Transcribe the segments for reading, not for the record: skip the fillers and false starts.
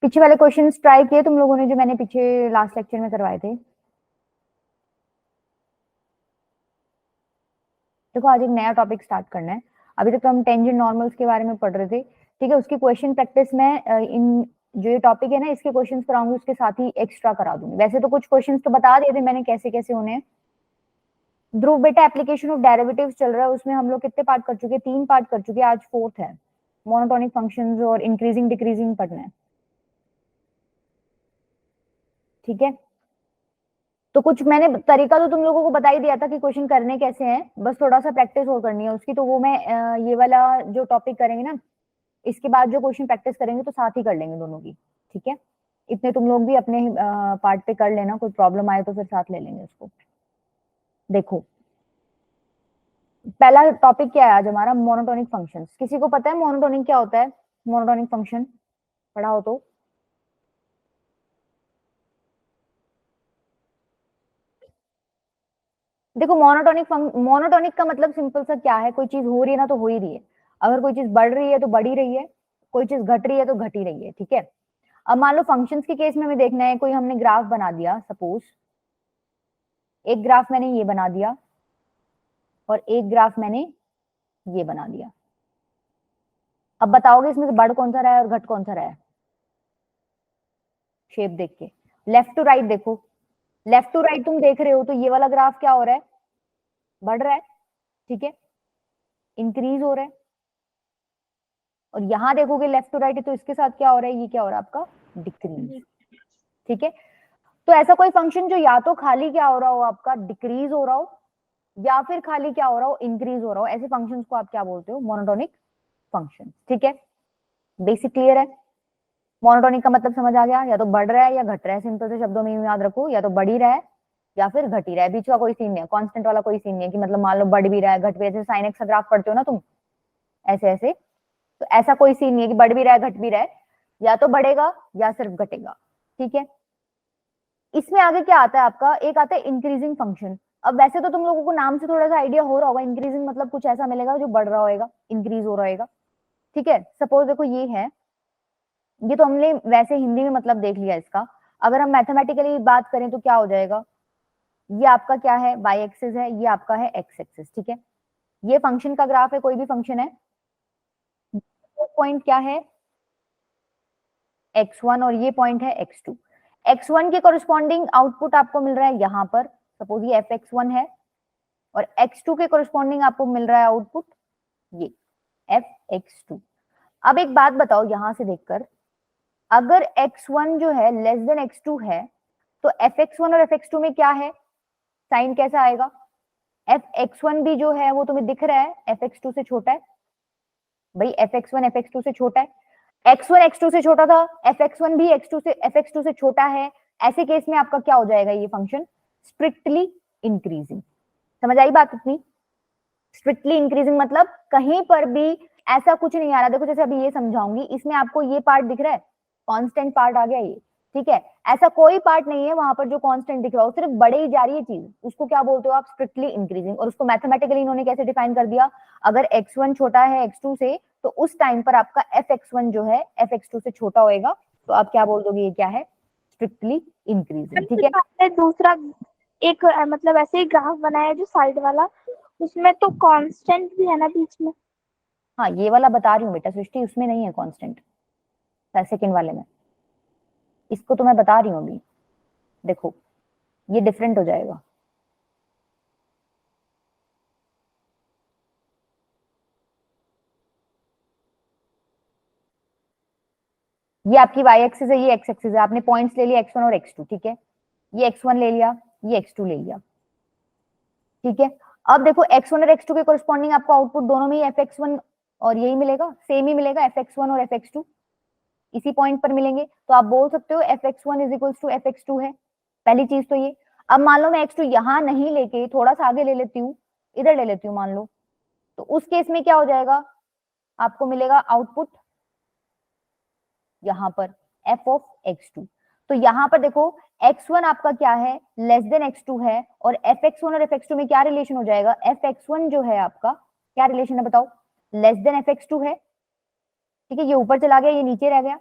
पीछे वाले questions try किए तुम लोगों ने जो मैंने पीछे लास्ट लेक्चर में करवाए थे? देखो आज एक नया टॉपिक स्टार्ट करना है। अभी तक तो हम टेंजेंट नॉर्मल्स के बारे में पढ़ रहे थे, ठीक है। उसकी क्वेश्चन प्रैक्टिस में इन जो ये टॉपिक है ना इसके क्वेश्चंस कराऊंगी, उसके साथ ही एक्स्ट्रा करा दूंगी। वैसे तो कुछ क्वेश्चंस तो बता दिए थे मैंने कैसे कैसे होने हैं। ध्रुव बेटा एप्लीकेशन ऑफ डेरिवेटिव्स चल रहा है, उसमें हम लोग कितने पार्ट कर चुके हैं? 3 पार्ट कर चुके हैं, आज 4th है। मोनोटोनिक फंक्शंस और इंक्रीजिंग डिक्रीजिंग पढ़ना है, ठीक है। तो कुछ मैंने तरीका तो तुम लोगों को बता ही दिया था कि क्वेश्चन करने कैसे हैं, बस थोड़ा सा प्रैक्टिस और करनी है उसकी। तो वो मैं ये वाला जो टॉपिक करेंगे ना, इसके बाद जो क्वेश्चन प्रैक्टिस करेंगे तो साथ ही कर लेंगे दोनों की, ठीक है। इतने तुम लोग भी अपने पार्ट पे कर लेना, कोई प्रॉब्लम आए तो फिर साथ ले लेंगे उसको। देखो पहला टॉपिक क्या है आज हमारा? Monotonic functions. किसी को पता है मोनोटोनिक क्या होता है? मोनोटोनिक फंक्शन पढ़ा हो तो? देखो मोनोटोनिक का मतलब सिंपल सा क्या है, कोई चीज हो रही है ना तो हो ही रही है। अगर कोई चीज बढ़ रही है तो बढ़ ही रही है, कोई चीज घट रही है तो घट ही रही है, ठीक है। अब मान लो फंक्शंस के केस में हमें देखना है, कोई हमने ग्राफ बना दिया, सपोज एक ग्राफ मैंने ये बना दिया और एक ग्राफ मैंने ये बना दिया। अब बताओगे इसमें से बढ़ कौन सा रहा है और घट कौन सा रहा है? शेप देख के लेफ्ट टू राइट देखो, लेफ्ट टू राइट तुम देख रहे हो तो ये वाला ग्राफ क्या हो रहा है? बढ़ रहा है, ठीक है, इंक्रीज हो रहा है। और यहां देखोगे लेफ्ट टू राइट है तो इसके साथ क्या हो रहा है? ये क्या हो रहा है आपका? डिक्रीज, ठीक है। तो ऐसा कोई फंक्शन जो या तो खाली क्या हो रहा हो आपका? डिक्रीज हो रहा हो, या फिर खाली क्या हो रहा हो? इंक्रीज हो रहा हो, ऐसे फंक्शंस को आप क्या बोलते हो? मोनोटोनिक फंक्शन, ठीक है। बेसिक क्लियर है? मोनोटोनिक का मतलब समझ आ गया? या तो बढ़ रहा है या घट रहा है, सिंपल से शब्दों में याद रखो, या तो बढ़ ही रहा है या फिर घट ही रहा है। बीच का कोई सीन नहीं है, कांस्टेंट वाला कोई सीन नहीं है कि मतलब मान लो बढ़ भी रहा है घट भी, जैसे साइन एक्स का ग्राफ पढ़ते हो ना तुम, ऐसे ऐसे। तो ऐसा कोई सीन नहीं है कि बढ़ भी रहा है घट भी रहा है, या तो बढ़ेगा या सिर्फ घटेगा, ठीक है। इसमें आगे क्या आता है आपका? एक आता है इंक्रीजिंग फंक्शन। अब वैसे तो तुम लोगों को नाम से थोड़ा सा आइडिया हो रहा होगा, इंक्रीजिंग मतलब कुछ ऐसा मिलेगा जो बढ़ रहा होगा, इंक्रीज हो रहा होगा, ठीक है। सपोज देखो ये है, ये तो हमने वैसे हिंदी में मतलब देख लिया इसका। अगर हम मैथमेटिकली बात करें तो क्या हो जाएगा? ये आपका क्या है? वाई एक्सिस है, ये आपका है एक्स एक्सिस, ठीक है। ये फंक्शन का ग्राफ है, कोई भी फंक्शन है। पॉइंट क्या है? x1 और ये पॉइंट है x2। x1 के कोरिस्पॉन्डिंग आउटपुट आपको मिल रहा है यहाँ पर, सपोज ये fx1 है, और x2 के कोरिस्पॉन्डिंग आपको मिल रहा है आउटपुट ये fx2। अब एक बात बताओ यहां से देखकर, अगर x1 जो है लेस देन x2 है तो fx1 और fx2 में क्या है? साइन कैसा आएगा? fx1 भी जो है वो तुम्हें दिख रहा है fx2 से छोटा है, भाई fx1 fx2 से छोटा है, x1 x2 से छोटा था, fx1 भी x2 से fx2 से छोटा है। ऐसे केस में आपका क्या हो जाएगा? ये फंक्शन स्ट्रिक्टली इंक्रीजिंग। समझ आई बात इतनी? स्ट्रिक्टली इंक्रीजिंग मतलब कहीं पर भी ऐसा कुछ नहीं आ रहा। देखो जैसे अभी ये समझाऊंगी, इसमें आपको ये पार्ट दिख रहा है, कांस्टेंट पार्ट आ गया ये, ठीक है। ऐसा कोई पार्ट नहीं है वहां पर जो कांस्टेंट दिख रहा हो, सिर्फ बढ़े ही जा रही है चीज, उसको क्या बोलते हो आप? Strictly increasing. और उसको मैथमेटिकली इन्होंने कैसे डिफाइन कर दिया? अगर x1 छोटा है x2 से तो उस टाइम पर आपका fx1 जो है fx2 से छोटा होएगा, तो आप क्या बोल दोगे? ये क्या है? स्ट्रिक्टली इंक्रीजिंग, ठीक है। आपने दूसरा एक मतलब ऐसे ही ग्राफ बनाया है जो साइड वाला, उसमें तो कांस्टेंट भी है ना बीच में? हाँ ये वाला बता रही हूँ बेटा सृष्टि, उसमें नहीं है कांस्टेंट, सेकंड वाले में। इसको तो मैं बता रही हूँ अभी, देखो ये डिफरेंट हो जाएगा। ये आपकी वाई एक्सिस है, ये एक्स एक्सिस है। आपने पॉइंट्स ले लिया x1 और x2, ठीक है। ये x1 ले लिया, ये x2 ले लिया, ठीक है। अब देखो x1 और x2 के कोरिस्पॉन्डिंग आपको आउटपुट दोनों में ही fx1 और यही मिलेगा, सेम ही मिलेगा, fx1 और fx2 इसी पॉइंट पर मिलेंगे। तो आप बोल सकते हो fx1 is equals to fx2 है। पहली चीज तो ये। अब मान लो मैं x2 यहां नहीं लेके थोड़ा सा आगे ले लेती हूँ, इधर ले लेती हूँ मान लो, तो उस केस में क्या हो जाएगा? आपको मिलेगा आउटपुट यहां पर f ऑफ x2। तो यहां पर देखो x1 आपका क्या है? लेस देन x2 है, और fx1 और fx2 में क्या रिलेशन हो जाएगा? fx1 जो है आपका क्या रिलेशन है बताओ? लेस देन fx2 है, ठीक है। ये ऊपर चला गया, ये नीचे रह गया।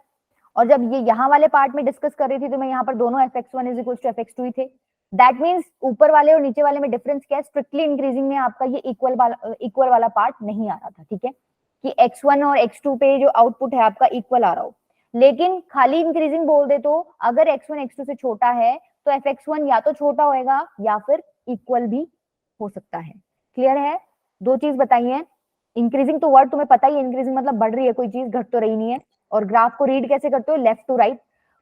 और जब ये यहाँ वाले पार्ट में डिस्कस कर रही थी तो मैं यहाँ पर दोनों fx1 is equal to fx2 ही थे। दैट मीन्स ऊपर वाले और नीचे वाले में डिफरेंस क्या है, स्ट्रिक्टली इंक्रीजिंग में आपका ये इक्वल वाला पार्ट नहीं आ रहा था, ठीक है, कि x1 और x2 पे जो आउटपुट है आपका इक्वल आ रहा हो। लेकिन खाली इंक्रीजिंग बोल दे तो अगर x1 x2 से छोटा है तो fx1 या तो छोटा होएगा या फिर इक्वल भी हो सकता है। क्लियर है? दो चीज बताइए। इंक्रीजिंग तो वर्ड तुम्हें पता ही है, इंक्रीजिंग मतलब बढ़ रही है कोई चीज, घट तो रही नहीं है। और ग्राफ को रीड कैसे करते हो, लेफ्ट टू राइट।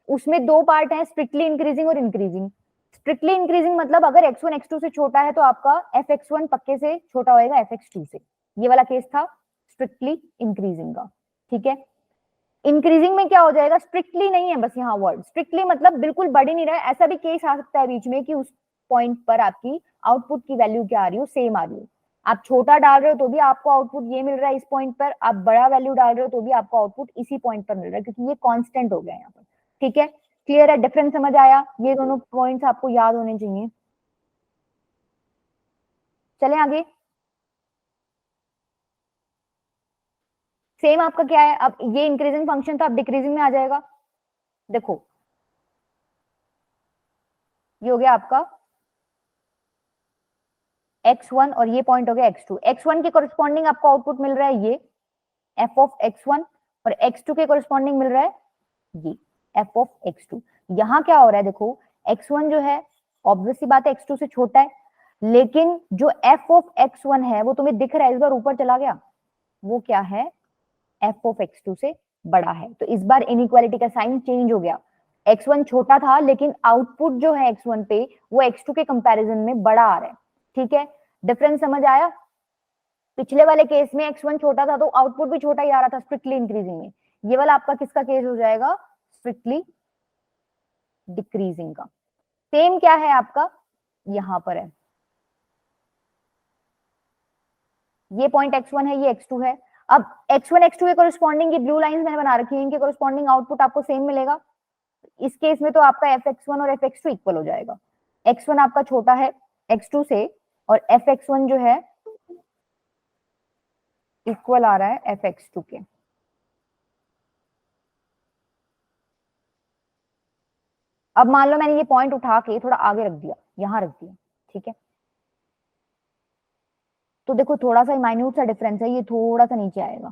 उसमें दो पार्ट है, स्ट्रिक्टली इंक्रीजिंग और इंक्रीजिंग। स्ट्रिक्टली इंक्रीजिंग मतलब अगर x1 x2 से छोटा है तो आपका fx1 पक्के से छोटा होएगा fx2 से। ये वाला केस था स्ट्रिक्टली इंक्रीजिंग का, ठीक है। इंक्रीजिंग में क्या हो जाएगा, स्ट्रिक्टली नहीं है बस यहाँ वर्ड, स्ट्रिक्टली मतलब बिल्कुल बढ़ ही नहीं रहा है। ऐसा भी केस आ सकता है बीच में कि उस पॉइंट पर आपकी आउटपुट की वैल्यू क्या आ रही हो, सेम आ रही हो। आप छोटा डाल रहे हो तो भी आपको आउटपुट ये मिल रहा है इस पॉइंट पर, आप बड़ा वैल्यू डाल रहे हो तो भी आपको आउटपुट इसी पॉइंट पर मिल रहा है, क्योंकि ये कांस्टेंट हो गया यहाँ पर, ठीक है। क्लियर है? डिफरेंस समझ आया? ये दोनों पॉइंट्स आपको याद होने चाहिए। चले आगे। सेम आपका क्या है, अब ये इंक्रीजिंग फंक्शन था, अब डिक्रीजिंग में आ जाएगा। देखो ये हो गया आपका x1 और ये पॉइंट हो गया x2। x1 के कोरिस्पॉन्डिंग आपको आउटपुट मिल रहा है ये f ऑफ x1 और x2 के कोरिस्पॉन्डिंग मिल रहा है ये f ऑफ x2। यहाँ क्या हो रहा है, देखो x1 जो है ऑब्वियस सी बात है x2 से छोटा है, लेकिन जो f ऑफ x1 है वो तुम्हें दिख रहा है, इस बार ऊपर चला गया, वो क्या है, f ऑफ x2 से बड़ा है। तो इस बार इनइक्वालिटी का साइन चेंज हो गया, x1 छोटा था लेकिन आउटपुट जो है x1 पे वो x2 के कंपैरिजन में बड़ा आ रहा है, ठीक है। डिफरेंस समझ आया? पिछले वाले केस में x1 छोटा था तो आउटपुट भी छोटा ही आ रहा था स्ट्रिक्टली इंक्रीजिंग में। ये वाला आपका किसका केस हो जाएगा, स्ट्रिक्टली डिक्रीजिंग का। सेम क्या है आपका यहां पर है, ये पॉइंट x1 है, ये x2 है। अब x1 x2 के कोरिस्पॉन्डिंग ये ब्लू लाइंस मैंने बना रखी है, इनके कोरिस्पॉन्डिंग आउटपुट आपको सेम मिलेगा। इस केस में तो आपका fx1 और fx2 इक्वल हो जाएगा। x1 आपका छोटा है x2 से और fx1 जो है इक्वल आ रहा है fx2 के। अब मान लो मैंने ये पॉइंट उठा के थोड़ा आगे रख दिया, यहां रख दिया, ठीक है, तो देखो थोड़ा सा माइन्यूट सा डिफरेंस है, ये थोड़ा सा नीचे आएगा,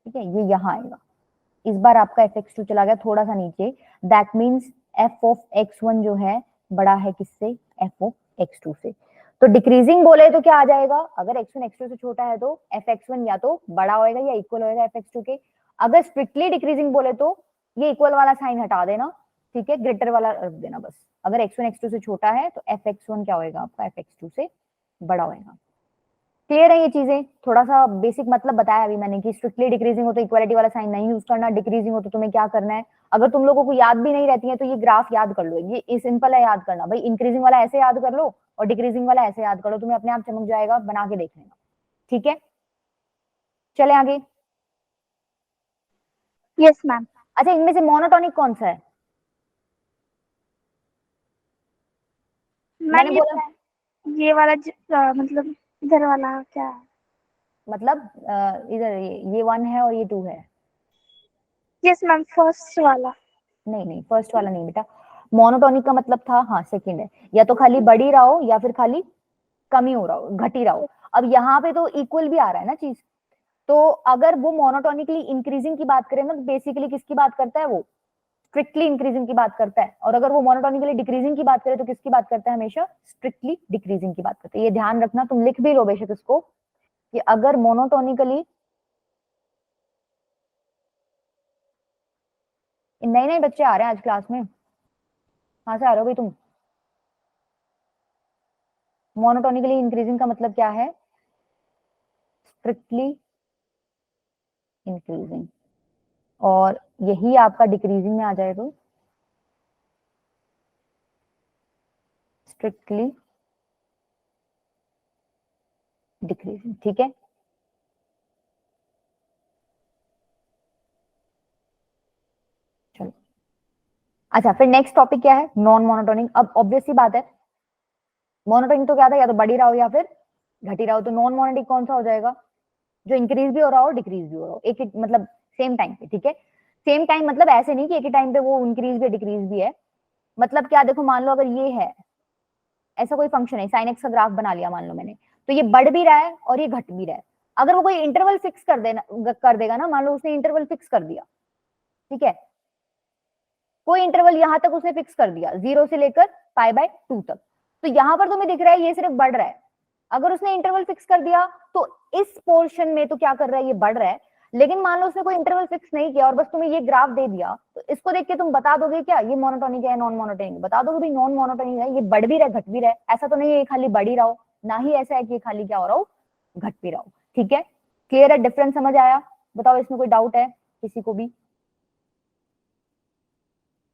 ठीक है, ये यहां आएगा। इस बार आपका fx2 चला गया थोड़ा सा नीचे, that means f of x1 जो है बड़ा है किससे, f ऑफ x2 से। तो डिक्रीजिंग बोले तो क्या आ जाएगा, अगर x1 x2 से छोटा है तो fx1 या तो बड़ा होएगा या इक्वल होएगा fx2 के। अगर स्ट्रिक्टली डिक्रीजिंग बोले तो ये इक्वल वाला साइन हटा देना, ठीक है, ग्रेटर वाला रख देना बस। अगर x1 x2 से छोटा है तो fx1 क्या होएगा आपका, fx2 से बड़ा होएगा। क्लियर है ये चीजें? थोड़ा सा बेसिक मतलब बताया अभी मैंने कि स्ट्रिक्टली डिक्रीजिंग हो तो इक्वालिटी वाला साइन नहीं यूज करना, डिक्रीजिंग हो तो तुम्हें क्या करना है। अगर तुम लोगों को याद भी नहीं रहती है तो ये ग्राफ याद कर लो, ये सिंपल है याद करना भाई, इंक्रीजिंग वाला ऐसे याद कर लो और डिक्रीजिंग वाला ऐसे याद कर लो, तुम्हें अपने आप चमक जाएगा, बना के देख लेना, ठीक है। चले आगे। Yes ma'am. अच्छा, इनमें से मोनोटोनिक कौन सा है? मैंने मैम बोला ये वाला मतलब इधर वाला क्या है? मतलब इधर ये 1 है और ये 2 है। यस मैम, फर्स्ट वाला। नहीं नहीं, फर्स्ट वाला नहीं बेटा, मोनोटोनिक का मतलब था, हाँ सेकंड है, या तो खाली बढ़ ही रहा हो या फिर खाली कम ही हो रहा हो, घट ही रहा हो। अब यहाँ पे तो इक्वल भी आ रहा है ना चीज, तो अगर वो मोनोटोनिकली इंक्रीजिंग की बात करें ना तो बेसिकली किसकी बात करता है, वो स्ट्रिक्टली इंक्रीजिंग की बात करता है। और अगर वो मोनोटोनिकली डिक्रीजिंग की बात करे तो किसकी बात करता है, हमेशा स्ट्रिक्टली डिक्रीजिंग की बात करता है। ये ध्यान रखना, तुम लिख भी लो बेशक इसको, कि अगर मोनोटोनिकली, नए नए बच्चे आ रहे हैं आज क्लास में, कहाँ से आ रहे हो भाई तुम? मोनोटोनिकली इंक्रीजिंग का मतलब क्या है, स्ट्रिक्टली इंक्रीजिंग, और यही आपका डिक्रीजिंग में आ जाए तो स्ट्रिक्टली डिक्रीजिंग, ठीक है। चलो अच्छा, फिर नेक्स्ट टॉपिक क्या है, नॉन मोनोटोनिक। अब ऑब्वियस सी बात है, मोनोटोनिक तो क्या था, या तो बढ़ ही रहा हो या फिर घट ही रहा हो। तो नॉन मोनोटोनिक कौन सा हो जाएगा, जो इंक्रीज भी हो रहा हो डिक्रीज भी हो रहा हो, एक मतलब सेम टाइम पे, ठीक है। सेम टाइम मतलब ऐसे नहीं कि एक ही टाइम पे वो इंक्रीज भी डिक्रीज भी है। मतलब क्या, देखो मान लो अगर ये है, ऐसा कोई फंक्शन है, साइन एक्स का ग्राफ बना लिया मान लो मैंने, तो ये बढ़ भी रहा है और ये घट भी रहा है। अगर वो कोई इंटरवल फिक्स कर देगा ना, मान लो उसने इंटरवल फिक्स कर दिया, ठीक है, कोई इंटरवल यहां तक उसने फिक्स कर दिया 0 से लेकर π/2 तक, तो यहां पर तुम्हें दिख रहा है ये सिर्फ बढ़ रहा है। अगर उसने इंटरवल फिक्स कर दिया तो इस पोर्शन में तो क्या कर रहा है, ये बढ़ रहा है। लेकिन मान लो उसने कोई इंटरवल फिक्स नहीं किया और बस तुम्हें ये ग्राफ दे दिया, तो इसको देख के तुम बता दोगे क्या ये मोनोटोनिक है नॉन मोनोटोनिक, बता दोगे भाई नॉन मोनोटोनिक है, ये बढ़ भी रहा है घट भी रहा है। ऐसा तो नहीं है ये खाली बढ़ ही रहा हो, ना ही ऐसा है कि ये खाली क्या हो रहा हो, घट भी रहा हो। ठीक है, क्लियर है, डिफरेंस समझ आया? बताओ इसमें कोई डाउट है किसी को भी?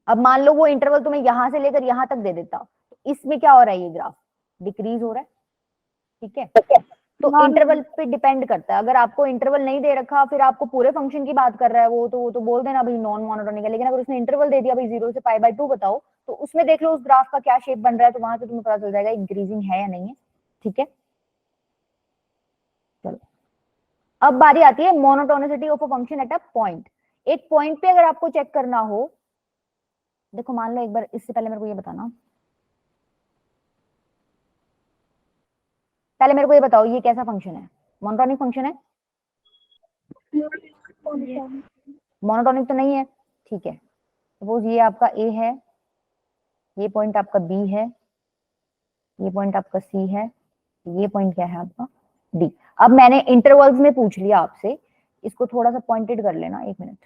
अब मान लो वो इंटरवल तुम्हें यहां से लेकर यहां तक दे देता, तो इसमें क्या हो रहा है, ये ग्राफ डिक्रीज हो रहा है। ठीक है, तो नॉन इंटरवल पे डिपेंड करता है। अगर आपको इंटरवल नहीं दे रखा, फिर आपको पूरे फंक्शन की बात कर रहा है वो तो बोल देना भाई नॉन मोनोटोनिक है। लेकिन अगर उसने इंटरवल दे दिया भाई 0 से π/2 बताओ, तो उसमें देख लो उस ग्राफ का क्या शेप बन रहा है, तो वहां से तुम्हें पता चल जाएगा इंक्रीजिंग है या नहीं है। ठीक है, चलो अब बारी आती है monotonicity of a function at a point. एक पॉइंट पे अगर आपको चेक करना हो, देखो मान लो एक बार, इससे पहले मेरे को ये बताना, पहले मेरे को ये बताओ ये कैसा फंक्शन है, मोनोटोनिक फंक्शन है? मोनोटोनिक तो नहीं है। ठीक है, सपोज ये आपका ए है, ये पॉइंट आपका बी है, ये पॉइंट आपका सी है, ये पॉइंट क्या है आपका डी। अब मैंने इंटरवल्स में पूछ लिया आपसे, इसको थोड़ा सा पॉइंटेड कर लेना, एक मिनट।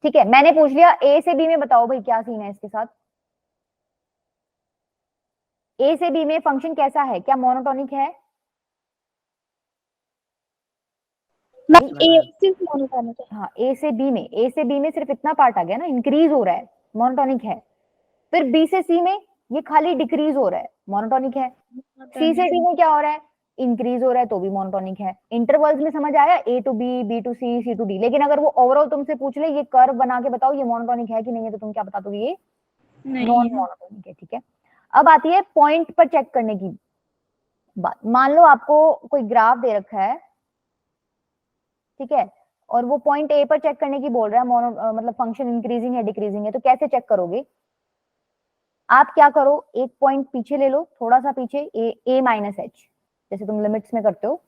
ठीक है, मैंने पूछ लिया ए से बी में, बताओ भाई क्या सीन है इसके साथ। ए से बी में फंक्शन कैसा है, क्या मोनोटोनिक है? ए सिर्फ मोनोटोनिक है। हाँ, ए से बी में, ए से बी में सिर्फ इतना पार्ट आ गया ना, इंक्रीज हो रहा है, मोनोटोनिक है। फिर बी से सी में ये खाली डिक्रीज हो रहा है, मोनोटोनिक है। सी से डी में क्या हो रहा है, इंक्रीज हो रहा है, तो भी मोनोटोनिक है। इंटरवल्स में समझ आया, A to B, B to C, C to D. लेकिन अगर वो ओवरऑल तुमसे पूछ ले ये कर्व बना के बताओ ये मोनोटोनिक है कि नहीं है, तो तुम क्या बता दोगे, ये नॉन मोनोटोनिक है। ठीक है, अब आती है पॉइंट पर चेक करने की बात। मान लो आपको कोई ग्राफ दे रखा है, ठीक है, और वो पॉइंट ए पर चेक करने की बोल रहा है, मतलब फंक्शन इंक्रीजिंग है डिक्रीजिंग है, तो कैसे चेक करोगे? आप क्या करो, एक पॉइंट पीछे ले लो, थोड़ा सा पीछे, ए माइनस एच, जैसे तुम लिमिट्स में करते हो।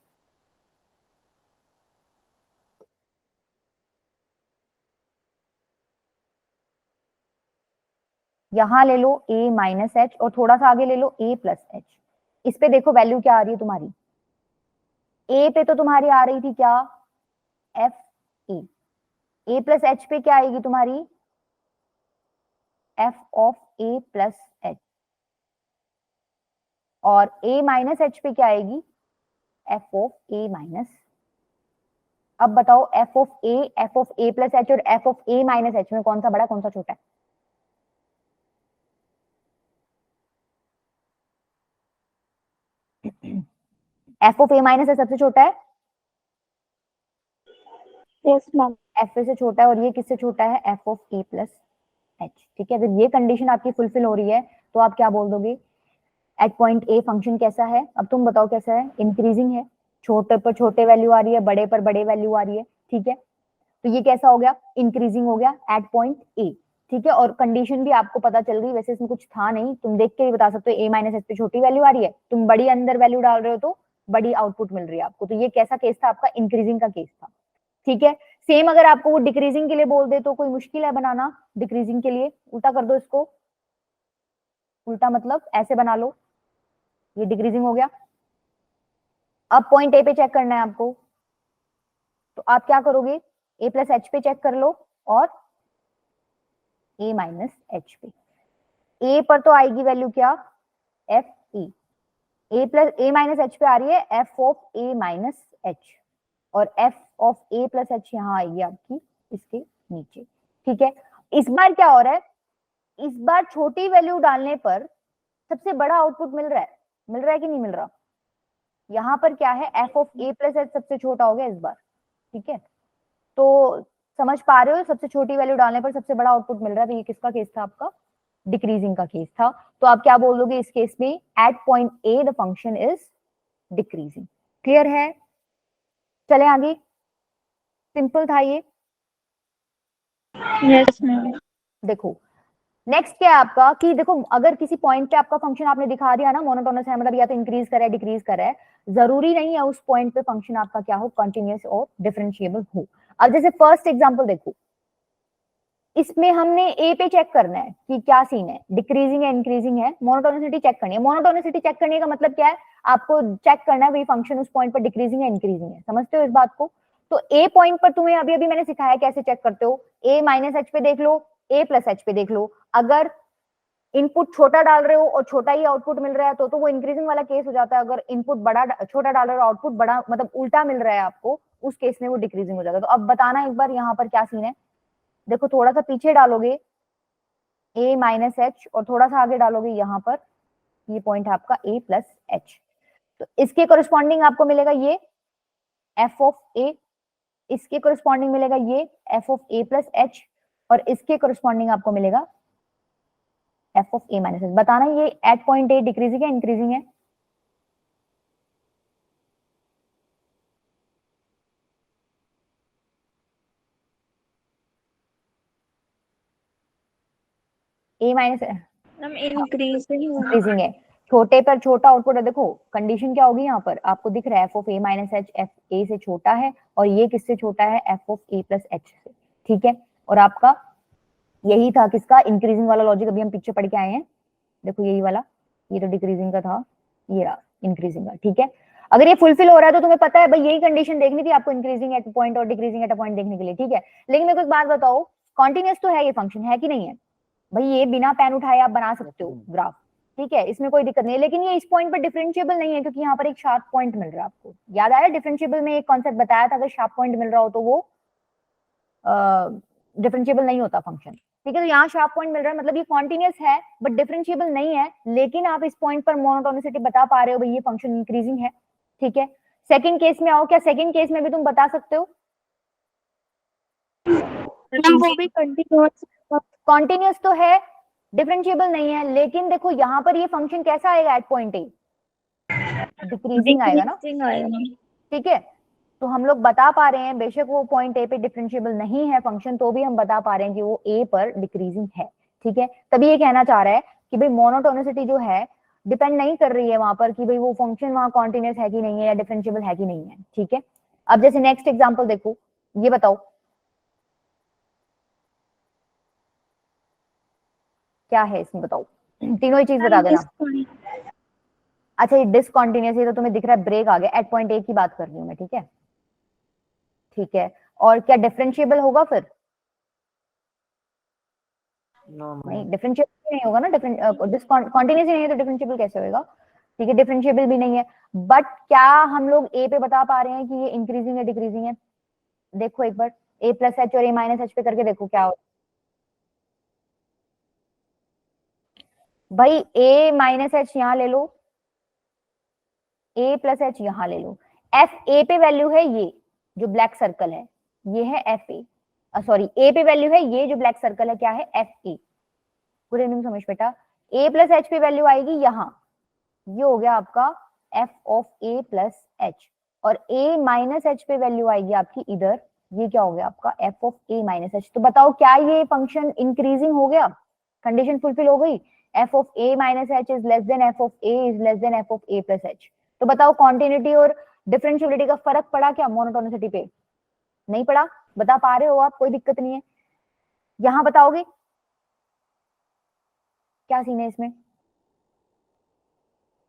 यहां ले लो ए माइनस एच, और थोड़ा सा आगे ले लो ए प्लस एच। इस पे देखो वैल्यू क्या आ रही है तुम्हारी, ए पे तो तुम्हारी आ रही थी क्या, F E. A plus H पे क्या आएगी तुम्हारी, F of A plus H. और ए माइनस एच पे क्या आएगी, एफ ऑफ ए माइनस। अब बताओ F of A, F of A plus H और F of A minus H में कौन सा बड़ा कौन सा छोटा है? F of A minus H सबसे छोटा है, यस मैम। एफ से छोटा है, और ये किससे छोटा है, F of A plus H. ठीक है, अगर ये कंडीशन आपकी फुलफिल हो रही है तो आप क्या बोल दोगे, एट पॉइंट ए फंक्शन कैसा है? अब तुम बताओ कैसा है, इंक्रीजिंग है, छोटे पर छोटे वैल्यू आ रही है, बड़े पर बड़े वैल्यू आ रही है। ठीक है, तो ये कैसा हो गया, इंक्रीजिंग हो गया एट पॉइंट ए। ठीक है, और कंडीशन भी आपको पता चल गई, वैसे इसमें कुछ था नहीं, तुम देख के ही बता सकते हो ए माइनस एच पे छोटी वैल्यू आ रही है, तुम बड़ी अंदर वैल्यू डाल रहे हो तो बड़ी आउटपुट मिल रही है आपको। तो ये कैसा केस था आपका, इंक्रीजिंग का केस था। ठीक है, सेम अगर आपको वो डिक्रीजिंग के लिए बोल दे तो कोई मुश्किल है बनाना, डिक्रीजिंग के लिए उल्टा कर दो इसको, उल्टा मतलब ऐसे बना लो, ये डिक्रीजिंग हो गया। अब पॉइंट ए पे चेक करना है आपको, तो आप क्या करोगे, ए प्लस एच पे चेक कर लो और ए माइनस एच पे। ए पर तो आएगी वैल्यू क्या, F E. A plus A minus H पे आ रही है F of A minus H, और F of A plus H यहाँ आएगी आपकी इसके नीचे। ठीक है, इस बार क्या हो रहा है, इस बार छोटी वैल्यू डालने पर सबसे बड़ा आउटपुट मिल रहा है कि नहीं मिल रहा? यहाँ पर क्या है, F of A plus H सबसे छोटा हो गया इस बार। ठीक है, तो समझ पा रहे हो, सबसे छोटी वैल्यू डालने पर सबसे बड़ा आउटपुट मिल रहा है, तो ये किसका केस था आपका, डिक्रीजिंग का केस था, तो आप क्या बोल दोगे इस केस में, at point A the function is decreasing. Clear है? चले आगे, सिंपल था ये। Yes ma'am. देखो नेक्स्ट क्या है आपका कि देखो अगर किसी पॉइंट पे आपका फंक्शन आपने दिखा दिया ना मोनोटोनस है, मतलब या तो इंक्रीज कर रहा है डिक्रीज कर रहा है, जरूरी नहीं है उस पॉइंट पे फंक्शन आपका क्या हो, कंटिन्यूअस और डिफरेंशिएबल हो। अब जैसे फर्स्ट एग्जांपल देखो, इसमें हमने ए पे चेक करना है कि क्या सीन है, डिक्रीजिंग है इंक्रीजिंग है, मोनोटोनिसिटी चेक करनी है। मोनोटोनिसिटी चेक करने का मतलब क्या है, आपको चेक करना है वही फंक्शन उस पॉइंट पर डिक्रीजिंग है इंक्रीजिंग है। समझते हो इस बात को? तो ए पॉइंट पर तुम्हें अभी अभी मैंने सिखाया कैसे चेक करते हो, ए माइनस एच पे देख लो, ए प्लस एच पे देख लो। अगर इनपुट छोटा डाल रहे हो और छोटा ही आउटपुट मिल रहा है तो वो इंक्रीजिंग वाला केस हो जाता है। अगर इनपुट बड़ा छोटा डाल रहे हो आउटपुट बड़ा मतलब उल्टा मिल रहा है आपको, उस केस में वो डिक्रीजिंग हो जाता है। तो अब बताना एक बार यहाँ पर क्या सीन है। देखो थोड़ा सा पीछे डालोगे a माइनस एच और थोड़ा सा आगे डालोगे यहाँ पर, ये पॉइंट है आपका a प्लस एच, तो इसके कोरिस्पॉन्डिंग आपको मिलेगा ये f ऑफ a, इसके कोरिस्पॉन्डिंग मिलेगा ये f of a plus H, और इसके कोरिस्पॉन्डिंग आपको मिलेगा f of a minus H. बताना ये एट पॉइंट a डिक्रीजिंग है इंक्रीजिंग है? a minus ma'am increasing increasing है, छोटे पर छोटा आउटपुट है। देखो कंडीशन क्या होगी यहाँ पर, आपको दिख रहा है F of A minus H F A से छोटा है, और ये किससे छोटा है, F of A plus H से। ठीक है, और आपका यही था किसका, इंक्रीजिंग वाला लॉजिक, अभी हम पीछे पढ़ के आए हैं। देखो यही वाला, ये तो डिक्रीजिंग का था, ये रहा इंक्रीजिंग का। ठीक है, अगर ये फुलफिल हो रहा है तो तुम्हें पता है भाई यही कंडीशन देखनी थी आपको, इंक्रीजिंग एट पॉइंट और डिक्रीजिंग एट अ पॉइंट देखने के लिए। ठीक है, लेकिन मेरे को एक बात बताओ, कॉन्टिन्यूअस तो है ये फंक्शन, है कि नहीं है भाई? ये बिना पेन उठाए आप बना सकते हो ग्राफ, ठीक है, इसमें कोई दिक्कत नहीं है। लेकिन ये इस पॉइंट पर डिफरेंशिएबल नहीं है, क्योंकि यहाँ पर एक शार्प पॉइंट मिल रहा है आपको। याद आया डिफरेंशिएबल में एक कॉन्सेप्ट बताया था, अगर शार्प पॉइंट मिल रहा हो तो वो डिफरेंशिएबल नहीं होता फंक्शन। ठीक है, तो यहाँ शार्प पॉइंट मिल रहा है, मतलब ये कॉन्टिन्यूअस है बट डिफरेंशिएबल नहीं है, लेकिन आप इस पॉइंट पर मोनोटोनिसिटी बता पा रहे हो भाई ये फंक्शन इंक्रीजिंग है। ठीक है, सेकंड केस में आओ, क्या सेकंड केस में भी तुम बता सकते हो? मैम वो भी कंटिन्यूअस। कॉन्टिन्यूअस तो है, डिफरेंशिएबल नहीं है, लेकिन देखो यहाँ पर ये फंक्शन कैसा आएगा एट पॉइंट ए, डिक्रीजिंग आएगा ना। डिक्रीजिंग आएगा। ठीक है, तो हम लोग बता पा रहे हैं बेशक वो पॉइंट ए पे डिफरेंशिएबल नहीं है फंक्शन, तो भी हम बता पा रहे हैं कि वो ए पर डिक्रीजिंग है। ठीक है, तभी ये कहना चाह रहा है कि भाई मोनोटोनिसिटी जो है डिपेंड नहीं कर रही है वहां पर कि भाई वो फंक्शन वहां कॉन्टिन्यूअस है कि नहीं है या डिफरेंशिएबल है कि नहीं है। ठीक है, अब जैसे नेक्स्ट एग्जांपल देखो, ये बताओ क्या है इसमें, बताओ तीनों ही चीज बता देना। अच्छा ये डिसकंटिन्यूअस, ये तो तुम्हें दिख रहा है ब्रेक आ गया, एट पॉइंट ए की बात कर रही हूँ मैं। ठीक है, ठीक है, और क्या डिफरेंशिएबल होगा फिर? नहीं, डिफरेंशिएबल नहीं होगा ना, डिसकंटिन्यूअस ही नहीं है तो डिफरेंशिएबल कैसे होगा? ठीक है, डिफरेंशिएबल भी नहीं है, बट क्या हम लोग ए पे बता पा रहे हैं कि ये इंक्रीजिंग है डिक्रीजिंग है? देखो एक बार ए प्लस एच और ए माइनस एच पे करके देखो क्या हो भाई। ए माइनस एच यहाँ ले लो, ए प्लस एच यहाँ ले लो, एफ ए पे वैल्यू है ये जो ब्लैक सर्कल है, ये है एफ ए, सॉरी ए पे वैल्यू है ये जो ब्लैक सर्कल है, क्या है, एफ ए। गुड इवनिंग समझ बेटा, ए प्लस एच पे वैल्यू आएगी यहाँ, ये हो गया आपका F of A plus H, और ए माइनस एच पे वैल्यू आएगी आपकी इधर, ये क्या हो गया आपका F of A minus H. तो बताओ क्या ये फंक्शन इंक्रीजिंग हो गया, कंडीशन फुलफिल हो गई, F of A minus H is less than F of A is less than F of A plus H. तो बताओ कॉन्टिन्यूटी और डिफरेंशियबिलिटी का फर्क पड़ा क्या मोनोटोनिसिटी पे? नहीं पड़ा, बता पा रहे हो आप, कोई दिक्कत नहीं है। यहां बताओगे क्या सीन है इसमें?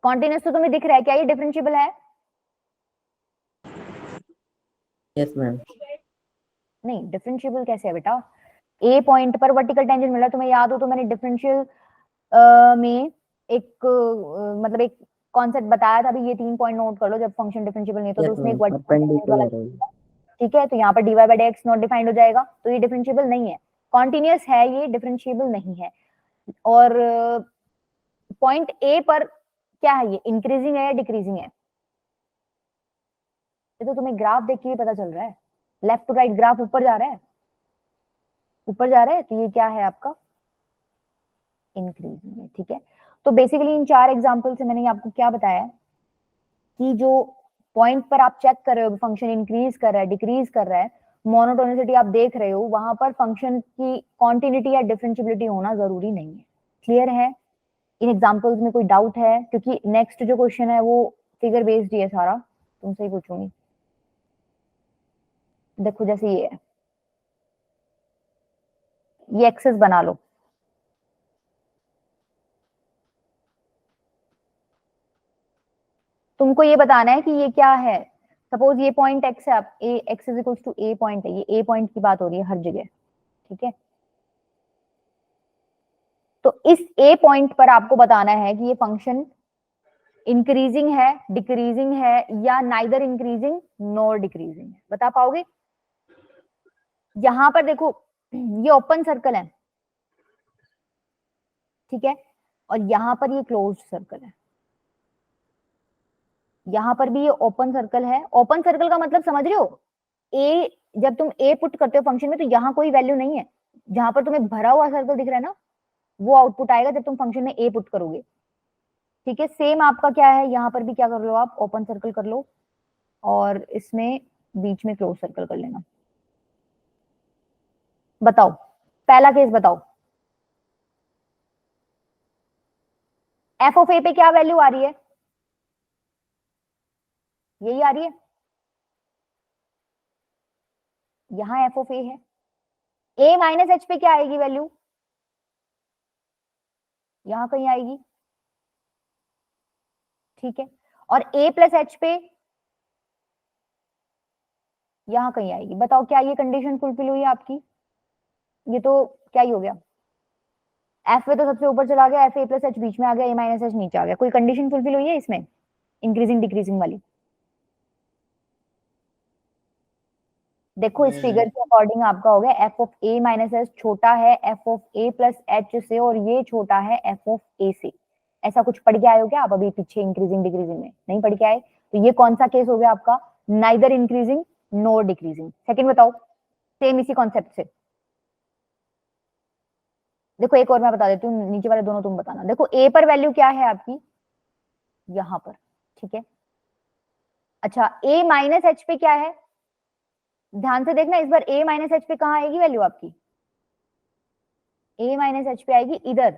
कॉन्टिन्यूस तो तुम्हें दिख रहा है, क्या ये डिफरेंशिएबल है? Yes ma'am. नहीं, डिफरेंशिएबल कैसे है बेटा? ए पॉइंट पर वर्टिकल टेंजेंट मिला, तुम्हें याद हो तो मैंने डिफरेंशियल में एक मतलब एक कॉन्सेप्ट बताया था, अभी ये 3 पॉइंट नोट कर लो, जब फंक्शन डिफरेंशिएबल नहीं तो यस उसमें एक मैम, वर्टिकल टेंजेंट वाला। परपेंडिकुलर है। ठीक है, तो यहाँ पर dy by dx not defined हो जाएगा, तो ये डिफरेंशिएबल नहीं है, कॉन्टिन्यूअस है, ये डिफरेंशिएबल नहीं है। और पॉइंट ए पर क्या है, ये इंक्रीजिंग है या डिक्रीजिंग है? ये तो तुम्हें ग्राफ देख के ही पता चल रहा है, लेफ्ट टू राइट ग्राफ ऊपर जा रहा है, ऊपर जा रहा है, तो ये क्या है आपका इंक्रीजिंग है, ठीक है। तो बेसिकली इन 4 एग्जांपल से मैंने आपको क्या बताया कि जो पॉइंट पर आप चेक कर रहे हो फंक्शन इंक्रीज कर रहा है डिक्रीज कर रहा है, मोनोटोनिसिटी आप देख रहे हो, वहां पर फंक्शन की कॉन्टिन्यूटी या डिफरेंशियबिलिटी होना जरूरी नहीं है। क्लियर है? इन एग्जांपल्स में कोई डाउट है? क्योंकि नेक्स्ट जो क्वेश्चन है वो फिगर बेस्ड ही है सारा, तुमसे ही पूछूंगी। देखो जैसे ये है, ये एक्सेस बना लो, तुमको ये बताना है कि ये क्या है। सपोज ये पॉइंट एक्स है, आप A X is equal to A point है, ये ए पॉइंट की बात हो रही है हर जगह, ठीक है। तो इस ए पॉइंट पर आपको बताना है कि ये फंक्शन इंक्रीजिंग है डिक्रीजिंग है या नाइदर इंक्रीजिंग नॉर डिक्रीजिंग है, बता पाओगे? यहां पर देखो ये ओपन सर्कल है, ठीक है, और यहां पर ये क्लोज सर्कल है, यहां पर भी ये ओपन सर्कल है। ओपन सर्कल का मतलब समझ रहे हो? ए, जब तुम ए पुट करते हो फंक्शन में तो यहाँ कोई वैल्यू नहीं है, जहां पर तुम्हें भरा हुआ सर्कल दिख रहा है ना, वो आउटपुट आएगा जब तुम फंक्शन में ए पुट करोगे, ठीक है। सेम आपका क्या है, यहाँ पर भी क्या कर लो, आप ओपन सर्कल कर लो और इसमें बीच में क्लोज सर्कल कर लेना। बताओ पहला केस बताओ, एफ ऑफ ए पे क्या वैल्यू आ रही है? यही आ रही है, यहाँ एफ ऑफ ए है। ए माइनस एच पे क्या आएगी वैल्यू? यहां कहीं आएगी, ठीक है। और ए प्लस एच पे यहां कहीं आएगी। बताओ क्या ये कंडीशन फुलफिल हुई है आपकी? ये तो क्या ही हो गया, एफ पे तो सबसे ऊपर चला गया, एफ ए प्लस एच बीच में आ गया, ए माइनस एच नीचे आ गया। कोई कंडीशन फुलफिल हुई है इसमें इंक्रीजिंग डिक्रीजिंग वाली? देखो इस फिगर के अकॉर्डिंग आपका हो गया F of A minus H छोटा है F of A plus H से, और ये छोटा है एफ ऑफ ए से। ऐसा कुछ पढ़ के आए हो क्या आप अभी पीछे इंक्रीजिंग डिक्रीजिंग में? नहीं पढ़ के आए? तो ये कौन सा केस हो गया आपका? नाइदर इंक्रीजिंग नोर डिक्रीजिंग। सेकंड बताओ, सेम इसी कॉन्सेप्ट से। देखो एक और मैं बता देती हूँ, नीचे वाले दोनों तुम बताना। देखो ए पर वैल्यू क्या है आपकी, यहां पर, ठीक है। अच्छा ए माइनस एच पे क्या है? ध्यान से देखना, इस बार ए माइनस एच पे कहाँ आएगी वैल्यू आपकी? ए माइनस एच पे आएगी इधर,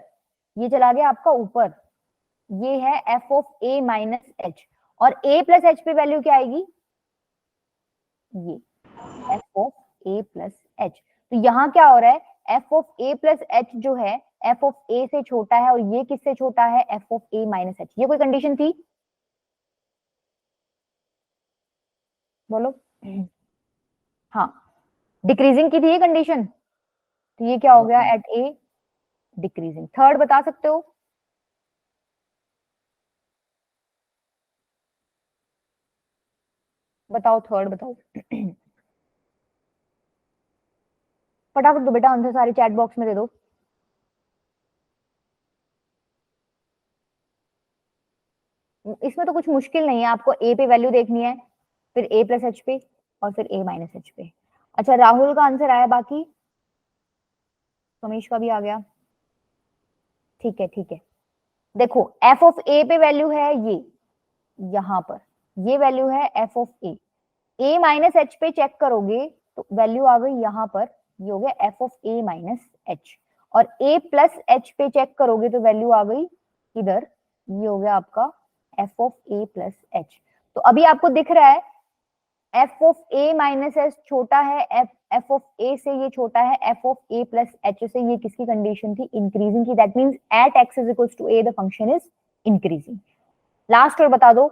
ये चला गया आपका ऊपर, ये है F of A minus H. और ए प्लस एच पे वैल्यू क्या आएगी? ये F of A plus H. तो यहाँ क्या हो रहा है, F of A plus H जो है एफ ऑफ ए से छोटा है, और ये किससे छोटा है? F of A minus H. ये कोई कंडीशन थी? बोलो। हाँ, डिक्रीजिंग की थी ये कंडीशन, तो ये क्या हो गया एट ए डिक्रीजिंग। थर्ड बता सकते हो? बताओ थर्ड बताओ। फटाफट दो बेटा आंसर, सारी चैट बॉक्स में दे दो। इसमें तो कुछ मुश्किल नहीं है, आपको ए पे वैल्यू देखनी है, फिर ए प्लस एच पे, और फिर ए माइनस एच पे। अच्छा राहुल का आंसर आया, बाकी समीश का भी आ गया, ठीक है ठीक है। देखो एफ ऑफ ए पे वैल्यू है ये, यहां पर ये वैल्यू है F of A. A minus H पे चेक करोगे तो वैल्यू आ गई यहाँ पर, ये हो गया F of A minus H. और ए प्लस एच पे चेक करोगे तो वैल्यू आ गई इधर, ये हो गया आपका F of A plus H. तो अभी आपको दिख रहा है F of A minus H छोटा है एफ ऑफ ए से, ये छोटा है F of A plus H से। ये किसकी कंडीशन थी? इंक्रीजिंग की। That means at X is equals to A the function is increasing. Last और बता दो,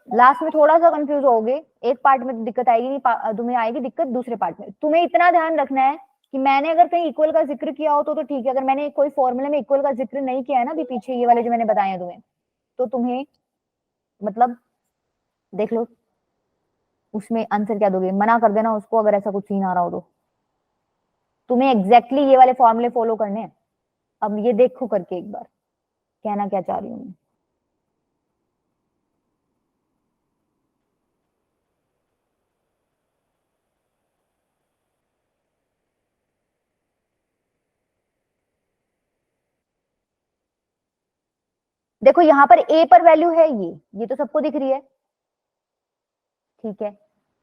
लास्ट में थोड़ा सा कंफ्यूज होगे, एक पार्ट में तो दिक्कत आएगी नहीं, तुम्हें आएगी दिक्कत दूसरे पार्ट में। तुम्हें इतना ध्यान रखना है कि मैंने अगर कहीं इक्वल का जिक्र किया हो तो ठीक है, अगर मैंने कोई फॉर्मूले में इक्वल का जिक्र नहीं किया है ना अभी पीछे ये वाले जो मैंने बताए हैं तुम्हें, तो तुम्हें मतलब देख लो उसमें आंसर क्या दोगे, मना कर देना उसको अगर ऐसा कुछ सीन आ रहा हो तो। तुम्हें एग्जैक्टली ये वाले फॉर्मूले फॉलो करने हैं। अब ये देखो करके एक बार, कहना क्या चाह रही हूँ मैं। देखो यहाँ पर a पर वैल्यू है ये तो सबको दिख रही है, ठीक है।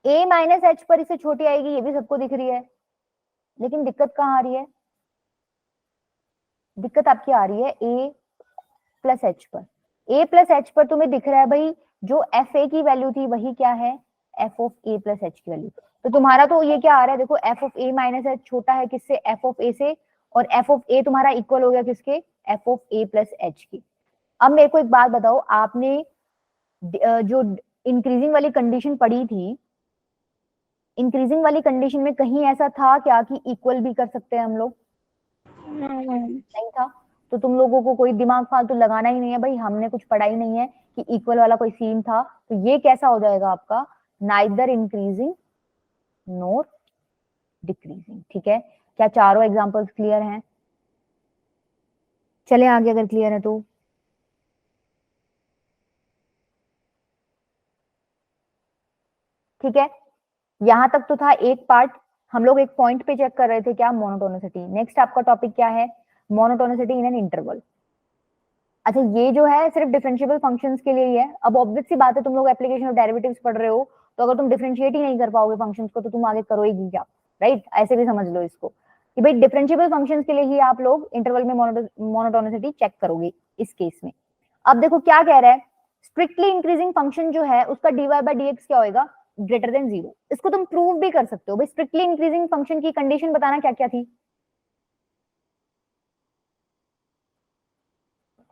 a माइनस एच पर इससे छोटी आएगी, ये भी सबको दिख रही है। लेकिन दिक्कत कहाँ आ रही है? दिक्कत आपकी आ रही है a प्लस एच पर। a प्लस एच पर तुम्हें दिख रहा है भाई, जो एफ ए की वैल्यू थी वही क्या है, F of A plus H की वैल्यू। तो तुम्हारा तो ये क्या आ रहा है, देखो F of A minus H छोटा है किससे, एफ ऑफ ए से, और एफ ऑफ ए तुम्हारा इक्वल हो गया किसके, F of A plus H की। अब मेरे को एक बात बताओ, आपने जो इंक्रीजिंग वाली कंडीशन पढ़ी थी, इंक्रीजिंग वाली कंडीशन में कहीं ऐसा था क्या कि इक्वल भी कर सकते हैं हम लोग? नहीं था। तो तुम लोगों को कोई दिमाग फालतू लगाना ही नहीं है भाई, हमने कुछ पढ़ा ही नहीं है कि इक्वल वाला कोई सीन था। तो ये कैसा हो जाएगा आपका, नाइदर इंक्रीजिंग नोर डिक्रीजिंग, ठीक है। क्या चारों एग्जांपल्स क्लियर हैं? चले आगे अगर क्लियर है तो। ठीक है, यहां तक तो था एक पार्ट। हम लोग एक पॉइंट पे चेक कर रहे थे, क्या, मोनोटोनिसिटी। नेक्स्ट आपका टॉपिक क्या है, मोनोटोनिसिटी इन एन इंटरवल। अच्छा, ये जो है सिर्फ डिफरेंशिएबल फंक्शंस के लिए ही है। अब ऑब्वियस सी बात है, तुम लोग एप्लीकेशन ऑफ डेरिवेटिव्स पढ़ रहे हो, तो अगर तुम डिफरेंशिएट ही नहीं कर पाओगे फंक्शंस को तो तुम आगे करोगी क्या, राइट? ऐसे भी समझ लो इसको कि भाई डिफरेंशिएबल फंक्शंस के लिए ही आप लोग इंटरवल में मोनोटोनिसिटी चेक करोगे इस केस में। अब देखो क्या कह रहा है, स्ट्रिक्टली इंक्रीजिंग फंक्शन जो है उसका dy बाय dx क्या होएगा, ग्रेटर देन 0। इसको तुम प्रूव भी कर सकते हो भाई। स्ट्रिक्टली इंक्रीजिंग फंक्शन की कंडीशन बताना क्या क्या थी,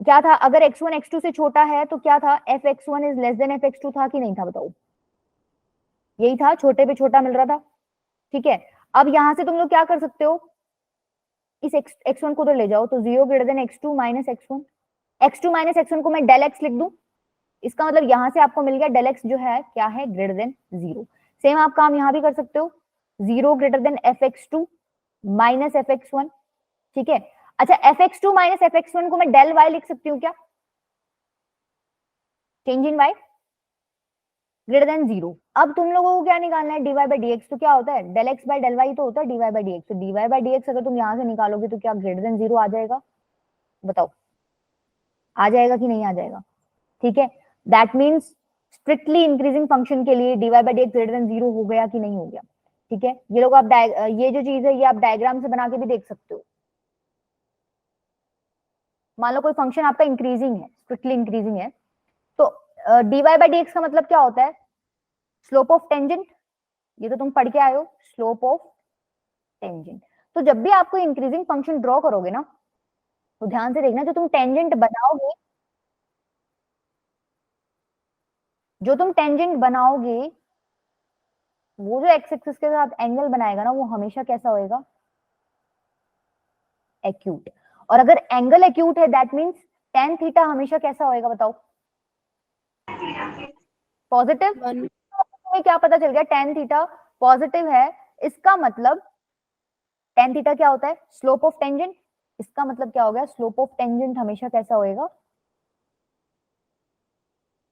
क्या था? अगर x1 x2 से छोटा है तो क्या था, fx1 is less than fx2 था कि नहीं था, बताओ? यही था, छोटे पे छोटा मिल रहा था, ठीक है। अब यहां से तुम लोग क्या कर सकते हो, इस x1 को तो ले जाओ, तो 0 greater than x2 minus x1। x2 minus x1 को मैं डेल x लिख दूं, इसका मतलब यहां से आपको मिल गया डेल x जो है क्या है, ग्रेटर देन 0। सेम आप काम यहां भी कर सकते हो, 0 greater than fx2 minus fx1, ठीक है। अच्छा, fx2 माइनस fx1 को मैं डेल y लिख सकती हूँ क्या, change in y greater than 0। अब तुम लोगों को क्या निकालना है, dy बाई dx। तो क्या होता है, del x by del y तो होता है dy बाई dx। तो dy बाई dx अगर तुम यहां से निकालोगे तो क्या ग्रेटर देन 0 आ जाएगा, बताओ आ जाएगा कि नहीं आ जाएगा? ठीक है, that means strictly increasing function के लिए dy by dx greater than 0 हो गया कि नहीं हो गया, ठीक है। ये लोग आप ये जो चीज है ये आप डायग्राम से बना के भी देख सकते हो। मान लो कोई फंक्शन आपका इंक्रीजिंग है, स्ट्रिक्टली इंक्रीजिंग है, तो dy बाई dx का मतलब क्या होता है, स्लोप ऑफ टेंजेंट। ये तो तुम पढ़ के आए हो, स्लोप ऑफ टेंजेंट। तो जब भी आपको इंक्रीजिंग फंक्शन ड्रॉ करोगे ना, तो ध्यान से देखना, जो तुम टेंजेंट बनाओगे, जो तुम टेंजेंट बनाओगे वो जो एक्स एक्सिस के साथ एंगल बनाएगा ना, वो हमेशा कैसा होएगा, एक्यूट। और अगर एंगल एक्यूट है दैट मींस tan थीटा हमेशा कैसा होएगा, बताओ? पॉजिटिव। तुम्हें क्या पता चल गया, tan थीटा पॉजिटिव है, इसका मतलब tan थीटा क्या होता है, स्लोप ऑफ टेंजेंट। इसका मतलब क्या हो गया, स्लोप ऑफ टेंजेंट हमेशा कैसा होएगा,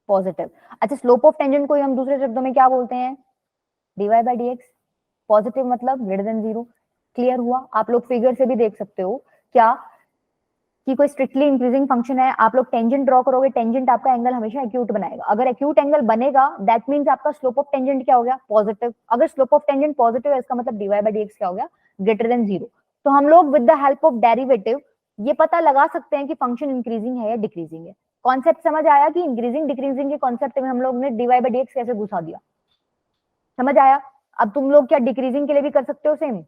पॉजिटिव। अच्छा, स्लोप ऑफ टेंजेंट को ही हम दूसरे शब्दों में क्या बोलते हैं, dy बाई dx। पॉजिटिव मतलब ग्रेटर देन 0। क्लियर हुआ? आप लोग फिगर से भी देख सकते हो क्या, कि कोई स्ट्रिक्टली इंक्रीजिंग फंक्शन है, आप लोग टेंजेंट ड्रॉ करोगे, टेंजेंट आपका एंगल हमेशा एक्यूट बनाएगा। अगर एक्यूट एंगल बनेगा दैट मींस आपका स्लोप ऑफ टेंजेंट क्या हो गया, पॉजिटिव। अगर स्लोप ऑफ टेंजेंट पॉजिटिव है, इसका मतलब dy बाई dx क्या हो गया, ग्रेटर देन 0। तो हम लोग with the help of derivative ये पता लगा सकते हैं कि फंक्शन इंक्रीजिंग है या डिक्रीजिंग है। कॉन्सेप्ट समझ आया कि इंक्रीजिंग डिक्रीजिंग के कॉन्सेप्ट में हम लोग ने dy बाई dx कैसे घुसा दिया, समझ आया? अब तुम लोग क्या डिक्रीजिंग के लिए भी कर सकते हो सेम,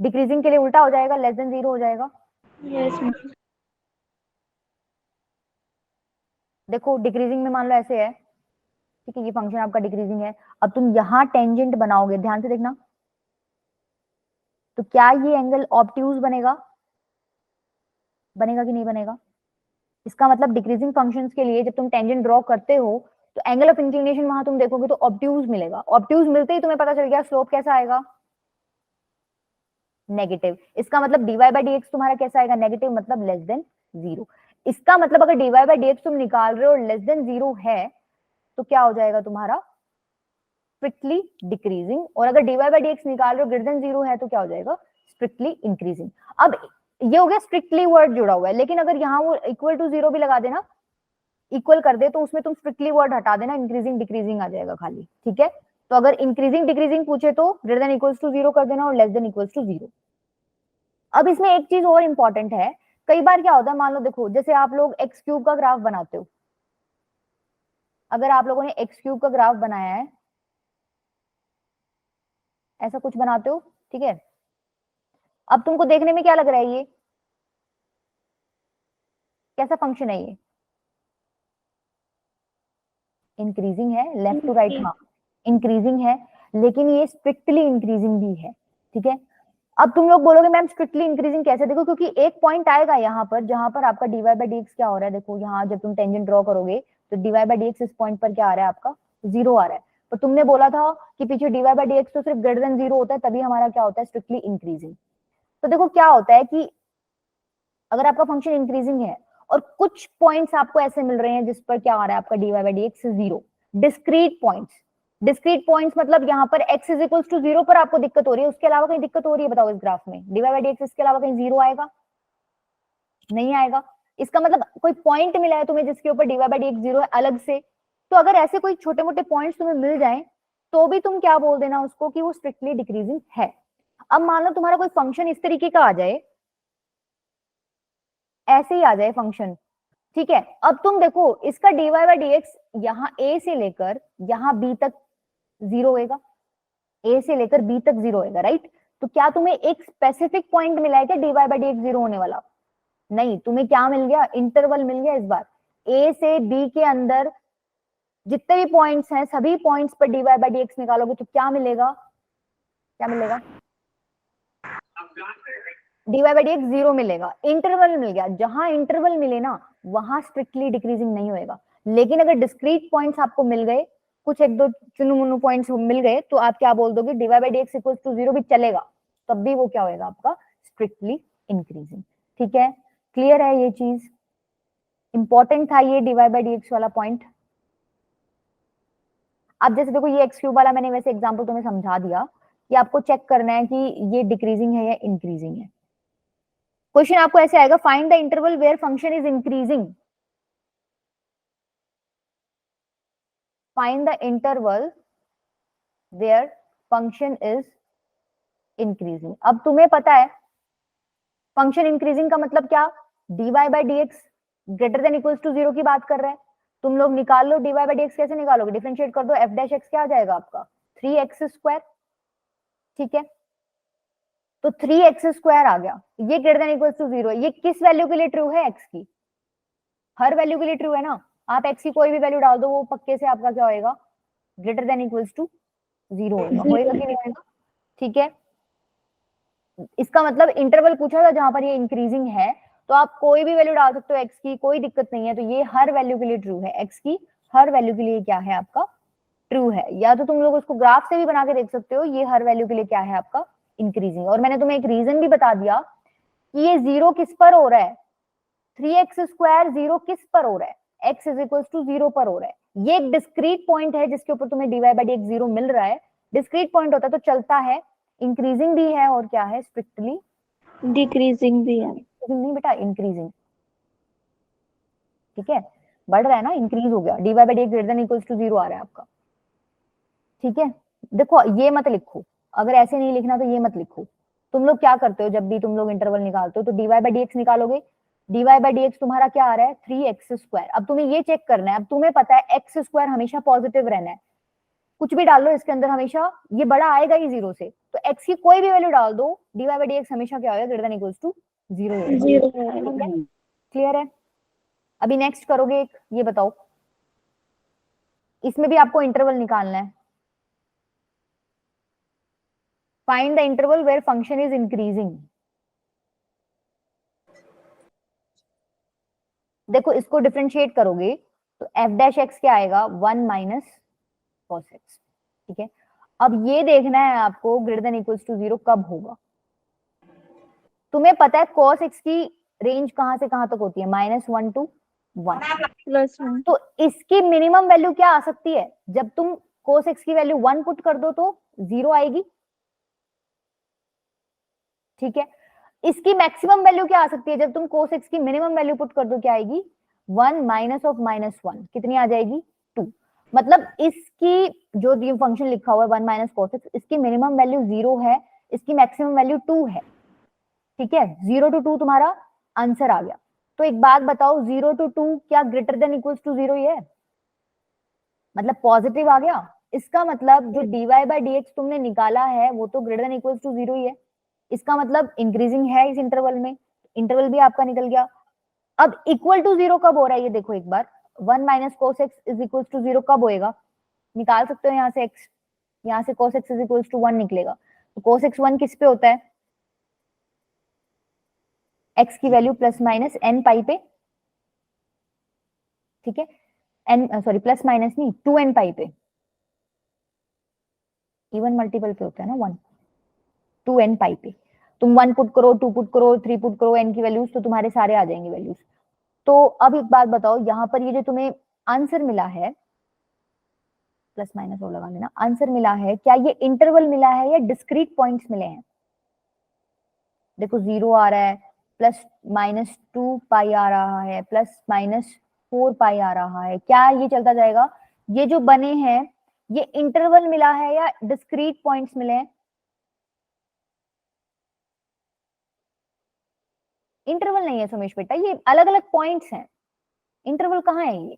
डिक्रीजिंग के लिए उल्टा हो जाएगा, लेस देन 0 हो जाएगा। Yes ma'am. देखो डिक्रीजिंग में मान लो ऐसे है, ठीक है, ये फंक्शन आपका डिक्रीजिंग है। अब तुम यहां टेंजेंट बनाओगे, ध्यान से देखना, तो क्या ये एंगल ऑब्ट्यूज बनेगा, बनेगा कि नहीं बनेगा? इसका मतलब डिक्रीजिंग फंक्शंस के लिए जब तुम टेंजेंट ड्रॉ करते हो तो एंगल ऑफ इंक्लिनेशन वहां तुम देखोगे तो ऑब्ट्यूज मिलेगा। ऑब्ट्यूज मिलते ही तुम्हें पता चल गया स्लोप कैसा आएगा, नेगेटिव। इसका मतलब dy बाई dx तुम्हारा कैसा आएगा, नेगेटिव, मतलब लेस देन 0। इसका मतलब अगर dy बाई dx तुम निकाल रहे हो और लेस देन 0 है तो क्या हो जाएगा तुम्हारा, स्ट्रिक्टली डिक्रीजिंग। और अगर dy बाई dx निकाल रहे हो ग्रेटर देन 0 है तो क्या हो जाएगा, स्ट्रिक्टली इंक्रीजिंग। अब ये हो गया स्ट्रिक्टली वर्ड जुड़ा हुआ है, लेकिन अगर यहाँ वो इक्वल टू 0 भी लगा देना, इक्वल कर दे, तो उसमें तुम स्ट्रिक्टली वर्ड हटा देना, इंक्रीजिंग डिक्रीजिंग आ जाएगा खाली, ठीक है। तो अगर इंक्रीजिंग डिक्रीजिंग पूछे तो ग्रेटर देन इक्वल्स टू 0 कर देना और लेस देन इक्वल्स टू 0। अब इसमें एक चीज और इंपॉर्टेंट है, कई बार क्या होता है, मान लो देखो जैसे आप लोग एक्स क्यूब का ग्राफ बनाते हो, अगर आप लोगों ने एक्स क्यूब का ग्राफ बनाया है, ऐसा कुछ बनाते हो, ठीक है। अब तुमको देखने में क्या लग रहा है, ये कैसा फंक्शन है, ये इंक्रीजिंग है, लेफ्ट टू राइट, हाँ इंक्रीजिंग है, लेकिन ये स्ट्रिक्टली इंक्रीजिंग भी है, ठीक है। अब तुम लोग बोलोगे मैम स्ट्रिक्टली इंक्रीजिंग कैसे, देखो क्योंकि एक पॉइंट आएगा यहाँ पर जहां पर आपका डीवाई बाई डीएक्स क्या हो रहा है, देखो यहाँ जब तुम टेंजेंट ड्रॉ करोगे तो डीवाई बाई डीएक्स इस पॉइंट पर क्या आ रहा है आपका, 0 आ रहा है। पर तुमने बोला था कि पीछे डीवाई बाई डीएक्स तो सिर्फ ग्रेटर देन 0 होता है, तभी हमारा क्या होता है, स्ट्रिक्टली इंक्रीजिंग। तो देखो क्या होता है कि अगर आपका फंक्शन इंक्रीजिंग है और कुछ पॉइंट्स आपको ऐसे मिल रहे हैं जिस पर क्या आ रहा है आपका DY by DX 0, discrete points, discrete points मतलब यहाँ पर x इज इक्वल्स टू 0 पर आपको दिक्कत हो रही है, उसके अलावा कहीं दिक्कत हो रही है, बताओ इस ग्राफ में डीवाई बाई डीएक्स इसके अलावा कहीं 0 आएगा, नहीं आएगा। इसका मतलब कोई पॉइंट मिला है तुम्हें जिसके ऊपर डीवाई बाई डीएक्स 0 है अलग से। तो अगर ऐसे कोई छोटे मोटे पॉइंट्स तुम्हें मिल जाए तो भी तुम क्या बोल देना उसको कि वो स्ट्रिक्टली डिक्रीजिंग है। अब मान लो तुम्हारा कोई फंक्शन इस तरीके का आ जाए, ऐसे ही आ जाए फंक्शन, ठीक है। अब तुम देखो इसका डीवाई बाई डीएक्स यहाँ a से लेकर यहाँ b तक 0 होएगा, a से लेकर b तक 0 होएगा, राइट। तो क्या तुम्हें एक स्पेसिफिक पॉइंट मिला है क्या डीवाई बाई डीएक्स 0 होने वाला, नहीं, तुम्हें क्या मिल गया, इंटरवल मिल गया। इस बार a से b के अंदर जितने भी पॉइंट्स हैं सभी पॉइंट्स पर डीवाई बाई डीएक्स निकालोगे तो क्या मिलेगा, क्या मिलेगा, डीवाई बाई डीएक्स 0 मिलेगा, इंटरवल मिल गया। जहां इंटरवल मिले ना वहां स्ट्रिक्टली डिक्रीजिंग नहीं होएगा, लेकिन अगर डिस्क्रीट पॉइंट्स आपको मिल गए, कुछ एक दो चुनु मुनु पॉइंट्स मिल गए, तो आप क्या बोल दोगे, DY by DX equals to 0 भी चलेगा, तब भी वो क्या होएगा आपका स्ट्रिक्टली इंक्रीजिंग, ठीक है। क्लियर है ये चीज, इंपॉर्टेंट था ये डीवाई बाई डीएक्स वाला पॉइंट। अब जैसे देखो ये एक्स क्यूब वाला मैंने वैसे एग्जाम्पल तुम्हें समझा दिया कि आपको चेक करना है कि ये डिक्रीजिंग है या इंक्रीजिंग है। क्वेश्चन आपको ऐसे आएगा, find the interval where function is increasing, find the interval where function is increasing. अब तुम्हें पता है फंक्शन इंक्रीजिंग का मतलब क्या, dy by dx greater than equals to 0 की बात कर रहा है। तुम लोग निकाल लो डीवाई बाई डीएक्स, कैसे निकालोगे, डिफरेंशिएट कर दो, एफ डैश एक्स क्या आ जाएगा आपका 3x स्क्वायर, ठीक है। तो 3x स्क्वायर आ गया, ये ग्रेटर देन इक्वल्स टू 0 है। ये किस वैल्यू के लिए ट्रू है, x की, हर वैल्यू के लिए ट्रू है ना। आप x की कोई भी वैल्यू डाल दो वो पक्के से आपका क्या होएगा, ग्रेटर देन इक्वल्स टू 0 होएगा कि नहीं होएगा, ठीक है। इसका मतलब इंटरवल पूछा था जहां पर ये इंक्रीजिंग है, तो आप कोई भी वैल्यू डाल सकते हो x की, कोई दिक्कत नहीं है। तो ये हर वैल्यू के लिए ट्रू है, x की हर वैल्यू के लिए क्या है आपका ट्रू है। या तो तुम लोग उसको ग्राफ से भी बना के देख सकते हो, ये हर वैल्यू के लिए क्या है आपका इंक्रीजिंग। और मैंने तुम्हें एक रीजन भी बता दिया कि ये 0 किस पर हो रहा है, 3x स्क्वायर 0 किस पर हो रहा है, x इज इक्वल टू 0 पर हो रहा है। ये एक डिस्क्रीट पॉइंट है जिसके ऊपर तुम्हें डीवाई बाई डीएक्स 0 मिल रहा है। डिस्क्रीट पॉइंट होता है तो चलता है, इंक्रीजिंग भी है और क्या है स्ट्रिक्टली डिक्रीजिंग भी है, नहीं बेटा इंक्रीजिंग, ठीक है, बढ़ रहा है ना, इंक्रीज हो गया, dy by dx greater than equals to 0 आ रहा है आपका, ठीक है। देखो ये मत लिखो, अगर ऐसे नहीं लिखना तो ये मत लिखो। तुम लोग क्या करते हो जब भी तुम लोग इंटरवल निकालते हो तो डीवाई बाई डीएक्स निकालोगे, डीवाई बाई डीएक्स तुम्हारा क्या आ रहा है 3x स्क्वायर। अब तुम्हें ये चेक करना है, अब तुम्हें पता है एक्स स्क्वायर हमेशा पॉजिटिव रहना है, कुछ भी डाल लो इसके अंदर हमेशा ये बड़ा आएगा ही 0 से, तो x की कोई भी वैल्यू डाल दो डीवाई बाई डीएक्स हमेशा क्या होगा greater than equals to 0। Clear है। अभी नेक्स्ट करोगे एक, ये बताओ इसमें भी आपको इंटरवल निकालना है, find the interval where function is increasing. देखो इसको डिफरेंशिएट करोगे तो एफ डैश एक्स क्या आएगा 1 माइनस कॉस एक्स, ठीक है। अब ये देखना है आपको ग्रेटर देन इक्वल्स टू 0 कब होगा। तुम्हें पता है कॉस एक्स की रेंज कहां से कहां तक होती है, -1 to 1 +1, तो इसकी मिनिमम वैल्यू क्या आ सकती है, जब तुम cos x की वैल्यू 1 पुट कर दो तो 0 आएगी, ठीक है। इसकी मैक्सिमम वैल्यू क्या आ सकती है? जब तुम cos x की मिनिमम वैल्यू पुट कर दो क्या आएगी? 1 माइनस ऑफ -1 कितनी आ जाएगी? 2। मतलब इसकी जो ये फंक्शन लिखा हुआ है 1 माइनस cos x, इसकी मिनिमम वैल्यू 0 है, इसकी मैक्सिमम वैल्यू 2 है। ठीक है, 0 to 2 तुम्हारा आंसर आ गया। तो एक बात बताओ, 0 to 2 क्या ग्रेटर देन इक्वल्स टू 0 ही है? मतलब पॉजिटिव आ गया। इसका मतलब जो dy बाई डी एक्स तुमने निकाला है वो तो ग्रेटर देन इक्वल्स टू 0 ही है। इसका मतलब इंक्रीजिंग है इस इंटरवल में, इंटरवल भी आपका निकल गया। अब इक्वल टू 0 कब हो रहा है ये देखो एक बार, 1 minus cos x is equals to 0 कब होएगा? निकाल सकते हो यहाँ से x, यहाँ से cos x is equals to 1 निकलेगा। तो cos x 1 किस पे होता है? x की वैल्यू प्लस माइनस n पाई पे। ठीक है, n सॉरी प्लस माइनस नहीं, 2n पाई पे। इवन मल्टीपल पे होता है ना 1, 2n पाई पे। तुम 1 पुट करो, 2 पुट करो, 3 पुट करो n की वैल्यूज, तो तुम्हारे सारे आ जाएंगे वैल्यूज। तो अब एक बात बताओ, यहाँ पर ये जो तुम्हें आंसर मिला है, प्लस माइनस और लगा लेना, आंसर मिला है, क्या ये इंटरवल मिला है या डिस्क्रीट पॉइंट्स मिले हैं? देखो 0 आ रहा है, प्लस माइनस 2 पाई आ रहा है, प्लस माइनस 4 पाई आ रहा है, क्या ये चलता जाएगा? ये जो बने हैं ये इंटरवल मिला है या डिस्क्रीट पॉइंट्स मिले हैं? इंटरवल नहीं है सुमेश बेटा, ये अलग अलग पॉइंट्स हैं। इंटरवल कहाँ है? ये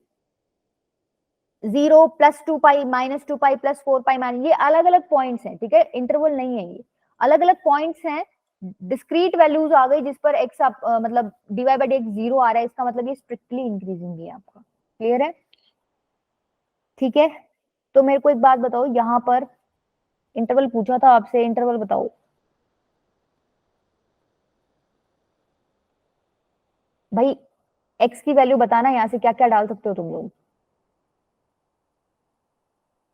0 plus 2 pi minus 2 pi plus 4 pi minus, ये अलग अलग पॉइंट्स हैं। ठीक है, इंटरवल नहीं है, ये अलग अलग पॉइंट्स हैं। डिस्क्रीट वैल्यूज आ गई जिस पर x आप मतलब dy बाई डी एक्स 0 आ रहा है, इसका मतलब ये स्ट्रिक्टली इंक्रीजिंग है आपका। क्लियर है? ठीक है, तो मेरे को एक बात बताओ, यहाँ पर इंटरवल पूछा था आपसे, इंटरवल बताओ भाई। x की वैल्यू बताना, यहाँ से क्या क्या डाल सकते हो तुम लोग?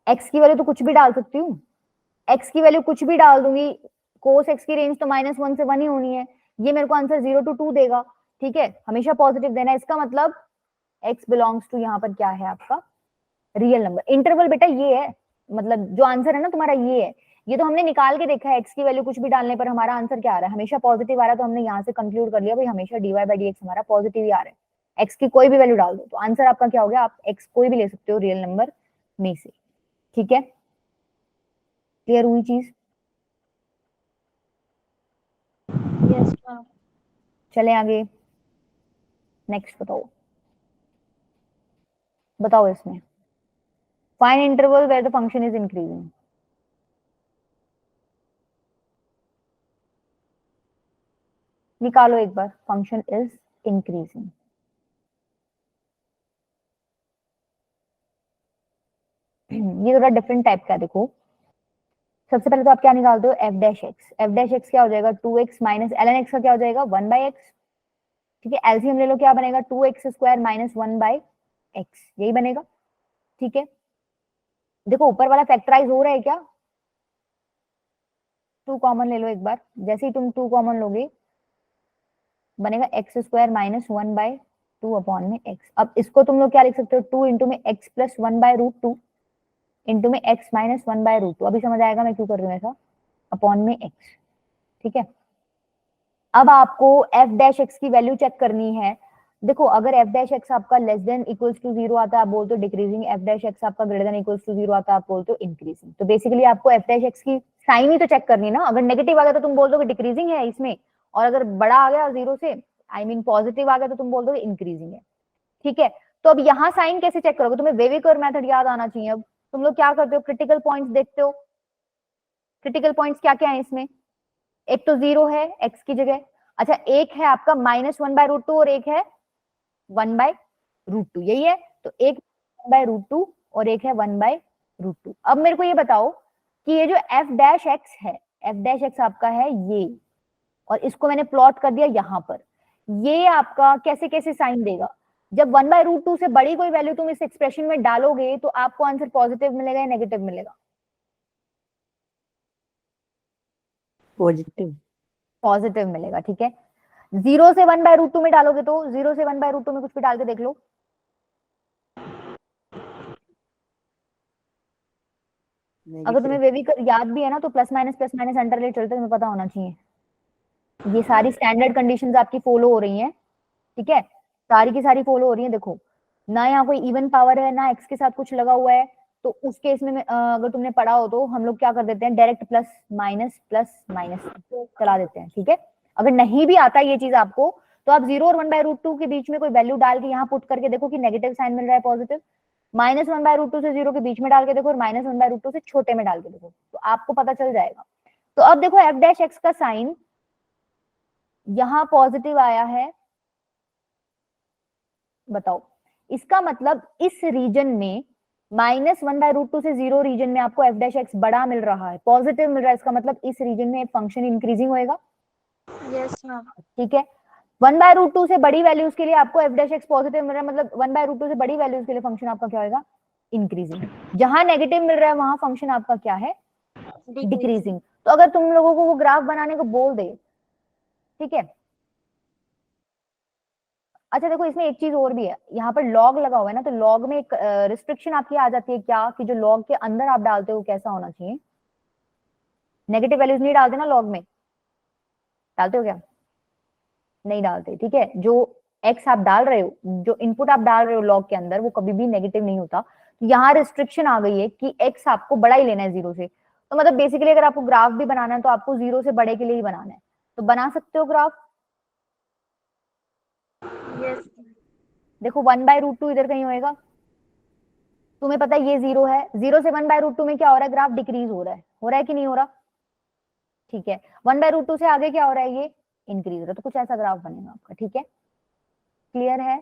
x की वैल्यू तो कुछ भी डाल सकती हूँ, x की वैल्यू कुछ भी डाल दूंगी। cos x की रेंज तो -1 से 1 ही होनी है, ये मेरे को आंसर 0 to 2 देगा। ठीक है, हमेशा पॉजिटिव देना है, इसका मतलब x बिलोंग्स टू यहाँ पर क्या है आपका? Real number. इंटरवल बेटा ये है, मतलब जो आंसर है ना तुम्हारा ये है। ये तो हमने निकाल के देखा है, x की वैल्यू कुछ भी डालने पर हमारा आंसर क्या आ रहा है? हमेशा पॉजिटिव आ रहा है, तो हमने यहाँ से कंक्लूड कर लिया भाई हमेशा dy बाई डी एक्स हमारा पॉजिटिव ही आ रहा है। x की कोई भी वैल्यू डाल दो तो आंसर आपका क्या हो गया? आप x कोई भी ले सकते हो रियल नंबर में से। ठीक है, क्लियर हुई चीज? Yes ma'am. चले आगे, नेक्स्ट बताओ। बताओ इसमें, find interval where the function is increasing. निकालो एक बार, फंक्शन इज इंक्रीजिंग। ये थोड़ा डिफरेंट टाइप का है, देखो सबसे पहले तो आप क्या निकालते हो? F dash x. F dash x क्या हो जाएगा? 2x minus L N x का क्या हो जाएगा? 1 बाई एक्स। ठीक है, एलसीएम ले लो, क्या बनेगा? 2x square minus 1 by x, यही बनेगा। ठीक है, देखो ऊपर वाला फैक्टराइज हो रहा है क्या? 2 कॉमन ले लो एक बार, जैसे ही तुम 2 कॉमन लोगे बनेगा x square minus 1 by 2 upon में एक्स। अब इसको तुम लोग क्या लिख सकते हो? 2 इंटू में x plus 1 by root 2 into में एक्स माइनस 1 बाय रूट 2। अभी समझ आएगा मैं क्यों कर रही हूँ ऐसा, अपॉन में एक्स। ठीक है, अब आपको एफ डैश एक्स की वैल्यू चेक करनी है। देखो अगर एफ डैश एक्स आपका लेस देन इक्वल्स टू 0 आता है आप बोलते हो डिक्रीजिंग, एफ डैश एक्स आपका ग्रेटर देन इक्वल्स टू 0 आता है आप बोलते हो इंक्रीजिंग। तो बेसिकली आपको एफ डैश एक्स की साइन ही तो चेक करनी है ना। अगर नेगेटिव आ गया तो तुम बोल दो डिक्रीजिंग है इसमें, और अगर बड़ा आ गया 0 से आई मीन पॉजिटिव आ गया तो तुम बोल दो इंक्रीजिंग है। ठीक है, तो अब यहाँ साइन कैसे चेक करोगे? तुम्हें वेविकर मेथड याद आना चाहिए। अब तुम लोग क्या करते हो? क्रिटिकल पॉइंट्स देखते हो। क्रिटिकल पॉइंट्स क्या क्या है इसमें? एक तो 0 है एक्स की जगह, अच्छा एक है आपका -1 बाय रूट 2 और एक है 1 बाय रूट 2, यही है। तो एक 1 बाय रूट 2 और एक है 1 बाय रूट 2। अब मेरे को ये बताओ कि ये जो एफ डैश एक्स है, एफ डैश एक्स आपका है ये, और इसको मैंने प्लॉट कर दिया यहाँ पर, ये आपका कैसे कैसे साइन देगा? जब 1 बाय रूट 2 से बड़ी कोई वैल्यू तुम इस एक्सप्रेशन में डालोगे तो आपको आंसर पॉजिटिव मिलेगा या नेगेटिव मिलेगा? पॉजिटिव। पॉजिटिव मिलेगा। ठीक है, 0 से 1 बाय रूट 2 में डालोगे तो 0 से 1 बाय रूट 2 में कुछ भी डाल के देख लो। अगर तुम्हें नेगेटिव। वेवी कर याद भी है ना तो प्लस माइनस अंडर ले चलते, तुम्हें पता होना चाहिए। ये सारी स्टैंडर्ड कंडीशंस आपकी फॉलो हो रही हैं, ठीक है, सारी की सारी फॉलो हो रही है। देखो ना यहाँ कोई इवन पावर है ना एक्स के साथ कुछ लगा हुआ है, तो उस केस में अगर तुमने पढ़ा हो तो हम लोग क्या कर देते हैं, डायरेक्ट प्लस माइनस चला देते हैं, ठीक है। अगर नहीं भी आता ये चीज आपको, तो आप 0 और 1/√2 के बीच में कोई वैल्यू डाल के यहाँ पुट करके देखो कि नेगेटिव साइन मिल रहा है पॉजिटिव, -1/√2 से 0 के बीच में डाल के देखो, और -1/√2 से छोटे में डाल के देखो, तो आपको पता चल जाएगा। तो अब देखो f डैश x का साइन यहाँ पॉजिटिव आया है, बताओ इसका मतलब इस रीजन में -1/√2 से 0 रीजन में आपको f डैश x बड़ा मिल रहा है, पॉजिटिव मिल रहा है, इसका मतलब इस रीजन में फंक्शन इंक्रीजिंग होएगा। Yes ma'am. ठीक है, 1/√2 से बड़ी वैल्यूज के लिए आपको f डैश x पॉजिटिव मिल रहा है, मतलब 1/√2 से बड़ी वैल्यूज के लिए फंक्शन आपका क्या होगा, इंक्रीजिंग। जहां नेगेटिव मिल रहा है वहां फंक्शन आपका क्या है, डिक्रीजिंग। तो अगर तुम लोगों को वो ग्राफ बनाने को बोल दे, ठीक है, अच्छा देखो इसमें एक चीज और भी है, यहाँ पर लॉग लगा हुआ है ना, तो लॉग में एक रिस्ट्रिक्शन आपकी आ जाती है क्या, कि जो लॉग के अंदर आप डालते हो कैसा होना चाहिए, नेगेटिव वैल्यूज नहीं डालते ना लॉग में, डालते हो क्या, नहीं डालते, ठीक है। जो एक्स आप डाल रहे हो, जो इनपुट आप डाल रहे हो लॉग के अंदर, वो कभी भी नेगेटिव नहीं होता। तो यहाँ रिस्ट्रिक्शन आ गई है कि एक्स आपको बड़ा ही लेना है 0 से, तो मतलब बेसिकली अगर आपको ग्राफ भी बनाना है तो आपको 0 से बड़े के लिए ही बनाना है, तो बना सकते हो ग्राफ। यस। देखो 1/√2 इधर कहीं होएगा, तुम्हें पता है ये 0 है, 0 से 1/√2 में क्या हो रहा है, ग्राफ डिक्रीज हो रहा है कि नहीं हो रहा, ठीक है। 1/√2 से आगे क्या हो रहा है, ये इंक्रीज हो रहा है, तो कुछ ऐसा ग्राफ बनेगा आपका, ठीक है, क्लियर है,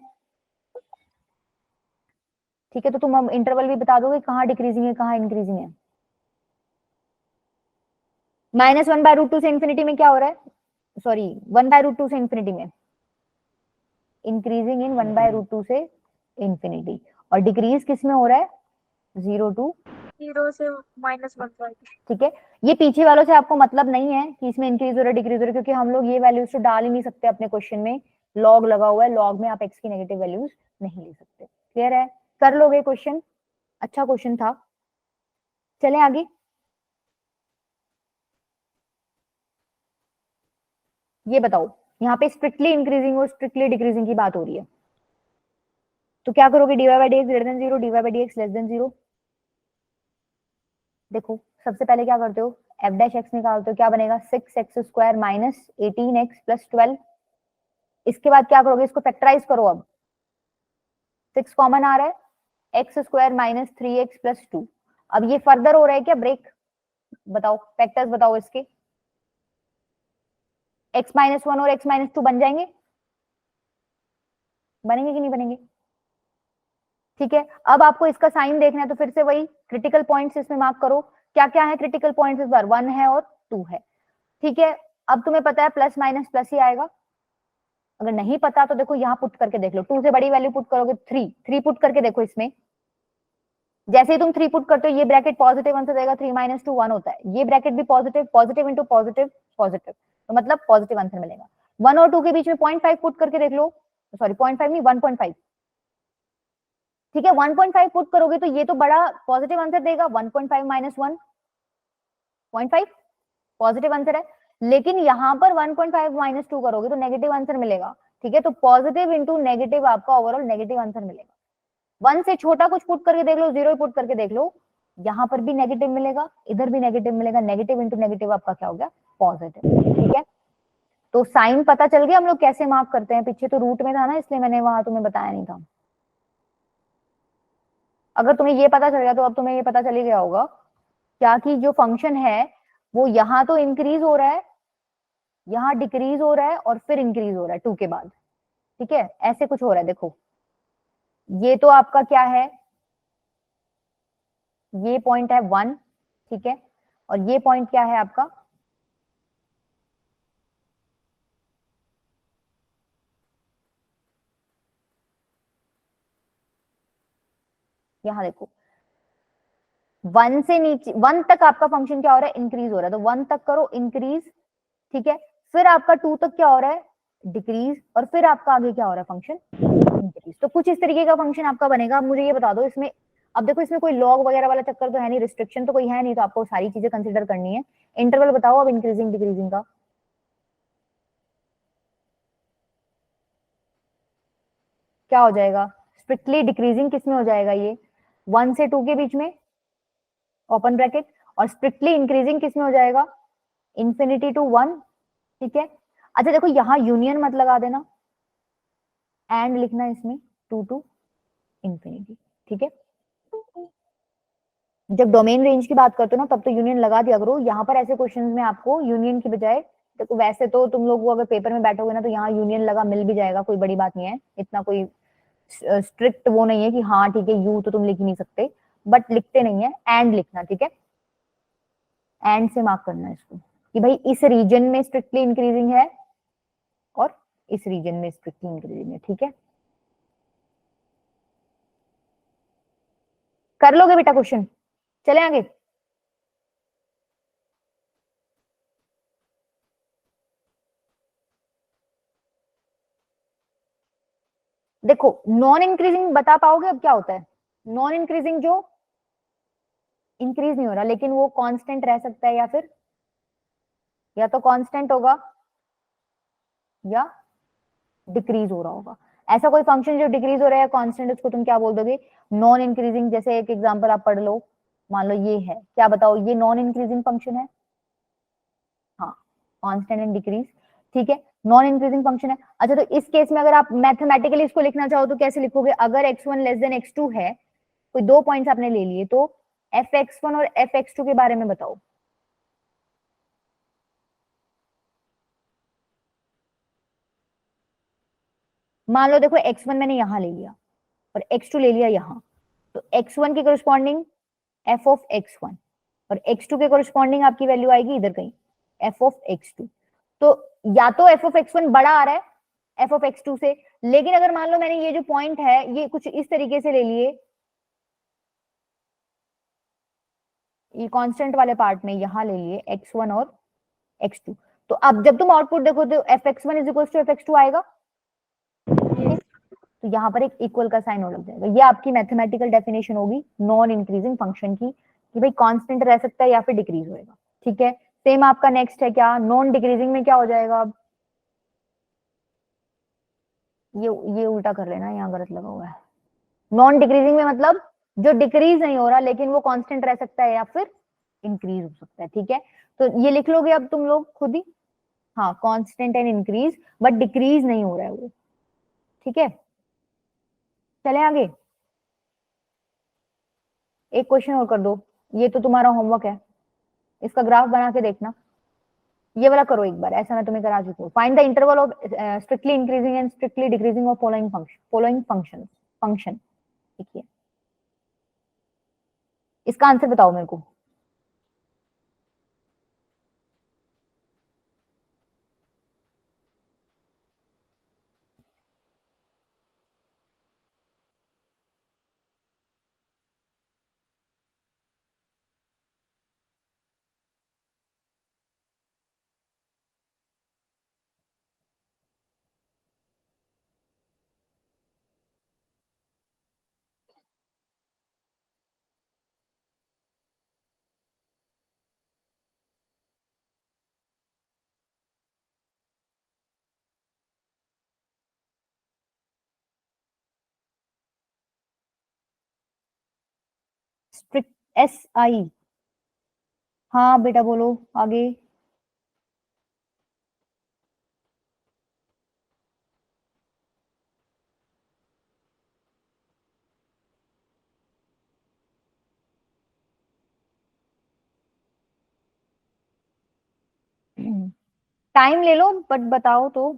ठीक है। तो तुम अब इंटरवल भी बता दोगे कहाँ डिक्रीजिंग है कहाँ इंक्रीजिंग है। -1/√2 से इंफिनिटी में क्या हो रहा है, सॉरी 1/√2 से इंफिनिटी में इंक्रीजिंग इन 1/√2 से इंफिनिटी, और डिक्रीज किस में हो रहा है, 0 to 0 से -1/2। ठीक है। ये पीछे वालों से आपको मतलब नहीं है कि इसमें इंक्रीज हो रहा है डिक्रीज हो रहा है, क्योंकि हम लोग ये वैल्यूज तो डाल ही नहीं सकते अपने क्वेश्चन में, लॉग लगा हुआ है, लॉग में आप एक्स की नेगेटिव वैल्यूज नहीं ले सकते, क्लियर है, कर लोगे क्वेश्चन, अच्छा क्वेश्चन था। चलें आगे, ये बताओ यहाँ पे स्ट्रिक्टली इंक्रीजिंग और स्ट्रिक्टली डिक्रीजिंग की बात हो रही है, तो क्या करोगे, dy/dx greater than 0, dy/dx less than 0। देखो सबसे पहले क्या करते हो, f डैश x निकालते हो, क्या बनेगा 6x² - 18x + 12। इसके बाद क्या करोगे, इसको फैक्टराइज करो, अब 6 कॉमन आ रहा है, x² - 3x + 2। अब ये फर्दर हो रहा है क्या, ब्रेक, बताओ फैक्टर्स बताओ इसके, x - 1 और x - 2 बन जाएंगे, बनेंगे कि नहीं बनेंगे, ठीक है। अब आपको इसका साइन देखना है, तो फिर से वही क्रिटिकल पॉइंट्स इसमें मार्क करो, क्या क्या है क्रिटिकल पॉइंट्स, इस बार 1 है और 2 है, ठीक है। अब तुम्हें पता है प्लस माइनस प्लस ही आएगा, अगर नहीं पता तो देखो यहाँ पुट करके देख लो, 2 से बड़ी वैल्यू पुट करोगे 3 पुट करके देखो इसमें, जैसे ही तुम 3 पुट करते हो ये ब्रैकेट पॉजिटिव आंसर देगा, 3 - 2 1 होता है, ये ब्रैकेट भी positive, positive into positive positive, तो मतलब पॉजिटिव आंसर मिलेगा। 1 और 2 के बीच में 0.5 पुट करके देख लो, सॉरी 0.5 नहीं 1.5, ठीक है। 1.5 पुट करोगे तो ये तो बड़ा पॉजिटिव आंसर देगा, 1.5 - 1 0.5 पॉजिटिव आंसर है, लेकिन यहाँ पर 1.5 - 2 करोगे तो नेगेटिव आंसर मिलेगा, ठीक है। तो पॉजिटिव इंटू नेगेटिव आपका ओवरऑल नेगेटिव आंसर मिलेगा। 1 से छोटा कुछ पुट करके देख लो, 0 पुट करके देख लो, यहाँ पर भी नेगेटिव मिलेगा, इधर भी नेगेटिव मिलेगा, नेगेटिव इंटू नेगेटिव आपका क्या हो गया, पॉजिटिव, ठीक है। तो साइन पता चल गया हम लोग कैसे मार्क करते हैं, पीछे तो रूट में था ना इसलिए मैंने वहां तुम्हें बताया नहीं था। अगर तुम्हें ये पता चल गया तो अब तुम्हें ये पता चल ही गया होगा क्या, कि जो फंक्शन है वो यहाँ तो इंक्रीज हो रहा है, यहाँ डिक्रीज हो रहा है और फिर इंक्रीज हो रहा है 2 के बाद, ठीक है, ऐसे कुछ हो रहा है। देखो ये तो आपका क्या है, ये पॉइंट है 1, ठीक है, और ये पॉइंट क्या है आपका, यहाँ देखो 1 से नीचे 1 तक आपका फंक्शन क्या हो रहा है, इंक्रीज हो रहा है, तो 1 तक करो इंक्रीज, ठीक है। फिर आपका 2 तक क्या हो रहा है, डिक्रीज, और फिर आपका आगे क्या हो रहा है, फंक्शन इंक्रीज। तो कुछ इस तरीके का फंक्शन आपका बनेगा। अब मुझे ये बता दो इसमें, अब देखो इसमें कोई लॉग वगैरह वाला चक्कर तो है नहीं, रिस्ट्रिक्शन तो कोई है नहीं, तो आपको सारी चीजें कंसिडर करनी है। इंटरवल बताओ अब इंक्रीजिंग डिक्रीजिंग का, क्या हो जाएगा, स्ट्रिक्टली डिक्रीजिंग किस में हो जाएगा, ये 1 से 2 के बीच में, ओपन ब्रैकेट, और स्ट्रिक्टली इंक्रीजिंग किस में हो जाएगा, इंफिनिटी टू 1। ठीक है, अच्छा देखो यहां यूनियन मत लगा देना, एंड लिखना इसमें 2 टू इंफिनिटी। ठीक है, जब डोमेन रेंज की बात करते हो ना तब तो यूनियन लगा दिया करो, यहाँ पर ऐसे क्वेश्चन में आपको यूनियन की बजाय, देखो वैसे तो तुम लोग वो अगर पेपर में बैठोगे ना तो यहाँ यूनियन लगा मिल भी जाएगा, कोई बड़ी बात नहीं है, इतना कोई स्ट्रिक्ट वो नहीं है कि हाँ ठीक है यू तो तुम लिख ही नहीं सकते, बट लिखते नहीं है, एंड लिखना। ठीक है, एंड से मार्क करना है इसको कि भाई इस रीजन में स्ट्रिक्टली इंक्रीजिंग है और इस रीजन में स्ट्रिक्टली इंक्रीजिंग है। ठीक है, कर लोगे बेटा क्वेश्चन, चले आगे। देखो नॉन इंक्रीजिंग बता पाओगे अब क्या होता है, नॉन इंक्रीजिंग जो इंक्रीज नहीं हो रहा लेकिन वो कांस्टेंट रह सकता है, या तो कांस्टेंट होगा या डिक्रीज हो रहा होगा। ऐसा कोई फंक्शन जो डिक्रीज हो रहा है कांस्टेंट, उसको तुम क्या बोल दोगे, नॉन इंक्रीजिंग। जैसे एक एग्जांपल आप पढ़ लो, मान लो ये है, क्या बताओ, ये नॉन इंक्रीजिंग फंक्शन है, हाँ, कांस्टेंट एंड डिक्रीज। ठीक है, नॉन इंक्रीजिंग फंक्शन है। अच्छा तो इस केस में अगर आप मैथमेटिकली इसको लिखना चाहो तो कैसे लिखोगे, अगर x1 लेस देन x2 है, कोई दो पॉइंट्स आपने ले लिए, तो fx1 और fx2 के बारे में बताओ। मान लो देखो x1 मैंने यहां ले लिया और x2 ले लिया यहां, तो x1 की करस्पॉन्डिंग f ऑफ x1 और x2 के करस्पॉन्डिंग आपकी वैल्यू आएगी इधर कहीं f ऑफ x2। तो या तो f ऑफ x1 बड़ा आ रहा है f ऑफ x2 से, लेकिन अगर मान लो मैंने ये जो पॉइंट है ये कुछ इस तरीके से ले लिए, ये कांस्टेंट वाले पार्ट में यहां ले लिए x1 और x2, तो अब जब तुम आउटपुट देखो तो fx1 is equal to fx2 आएगा। ठीक है, तो यहाँ पर एक इक्वल का साइन और लग जाएगा। ये आपकी मैथमेटिकल डेफिनेशन होगी नॉन इंक्रीजिंग फंक्शन की, कि भाई कांस्टेंट रह सकता है या फिर डिक्रीज होएगा। ठीक है, सेम आपका नेक्स्ट है क्या, नॉन डिक्रीजिंग में क्या हो जाएगा, अब ये उल्टा कर लेना, यहाँ गलत लगा हुआ है। नॉन डिक्रीजिंग में मतलब जो डिक्रीज नहीं हो रहा लेकिन वो कांस्टेंट रह सकता है या फिर इंक्रीज हो सकता है। ठीक है, तो ये लिख लोगे अब तुम लोग खुद ही, हाँ constant and increase, but decrease नहीं हो रहा है वो। ठीक है, चले आगे, एक क्वेश्चन और कर दो, ये तो तुम्हारा होमवर्क है, इसका ग्राफ बना के देखना। ये वाला करो एक बार, ऐसा मैं तुम्हें करा चुकी हूँ। Find the interval of strictly increasing and strictly decreasing of following function. देखिए इसका आंसर बताओ मेरे को। स्ट्रिक्ट SI, हाँ बेटा बोलो आगे। टाइम ले लो बट बताओ तो।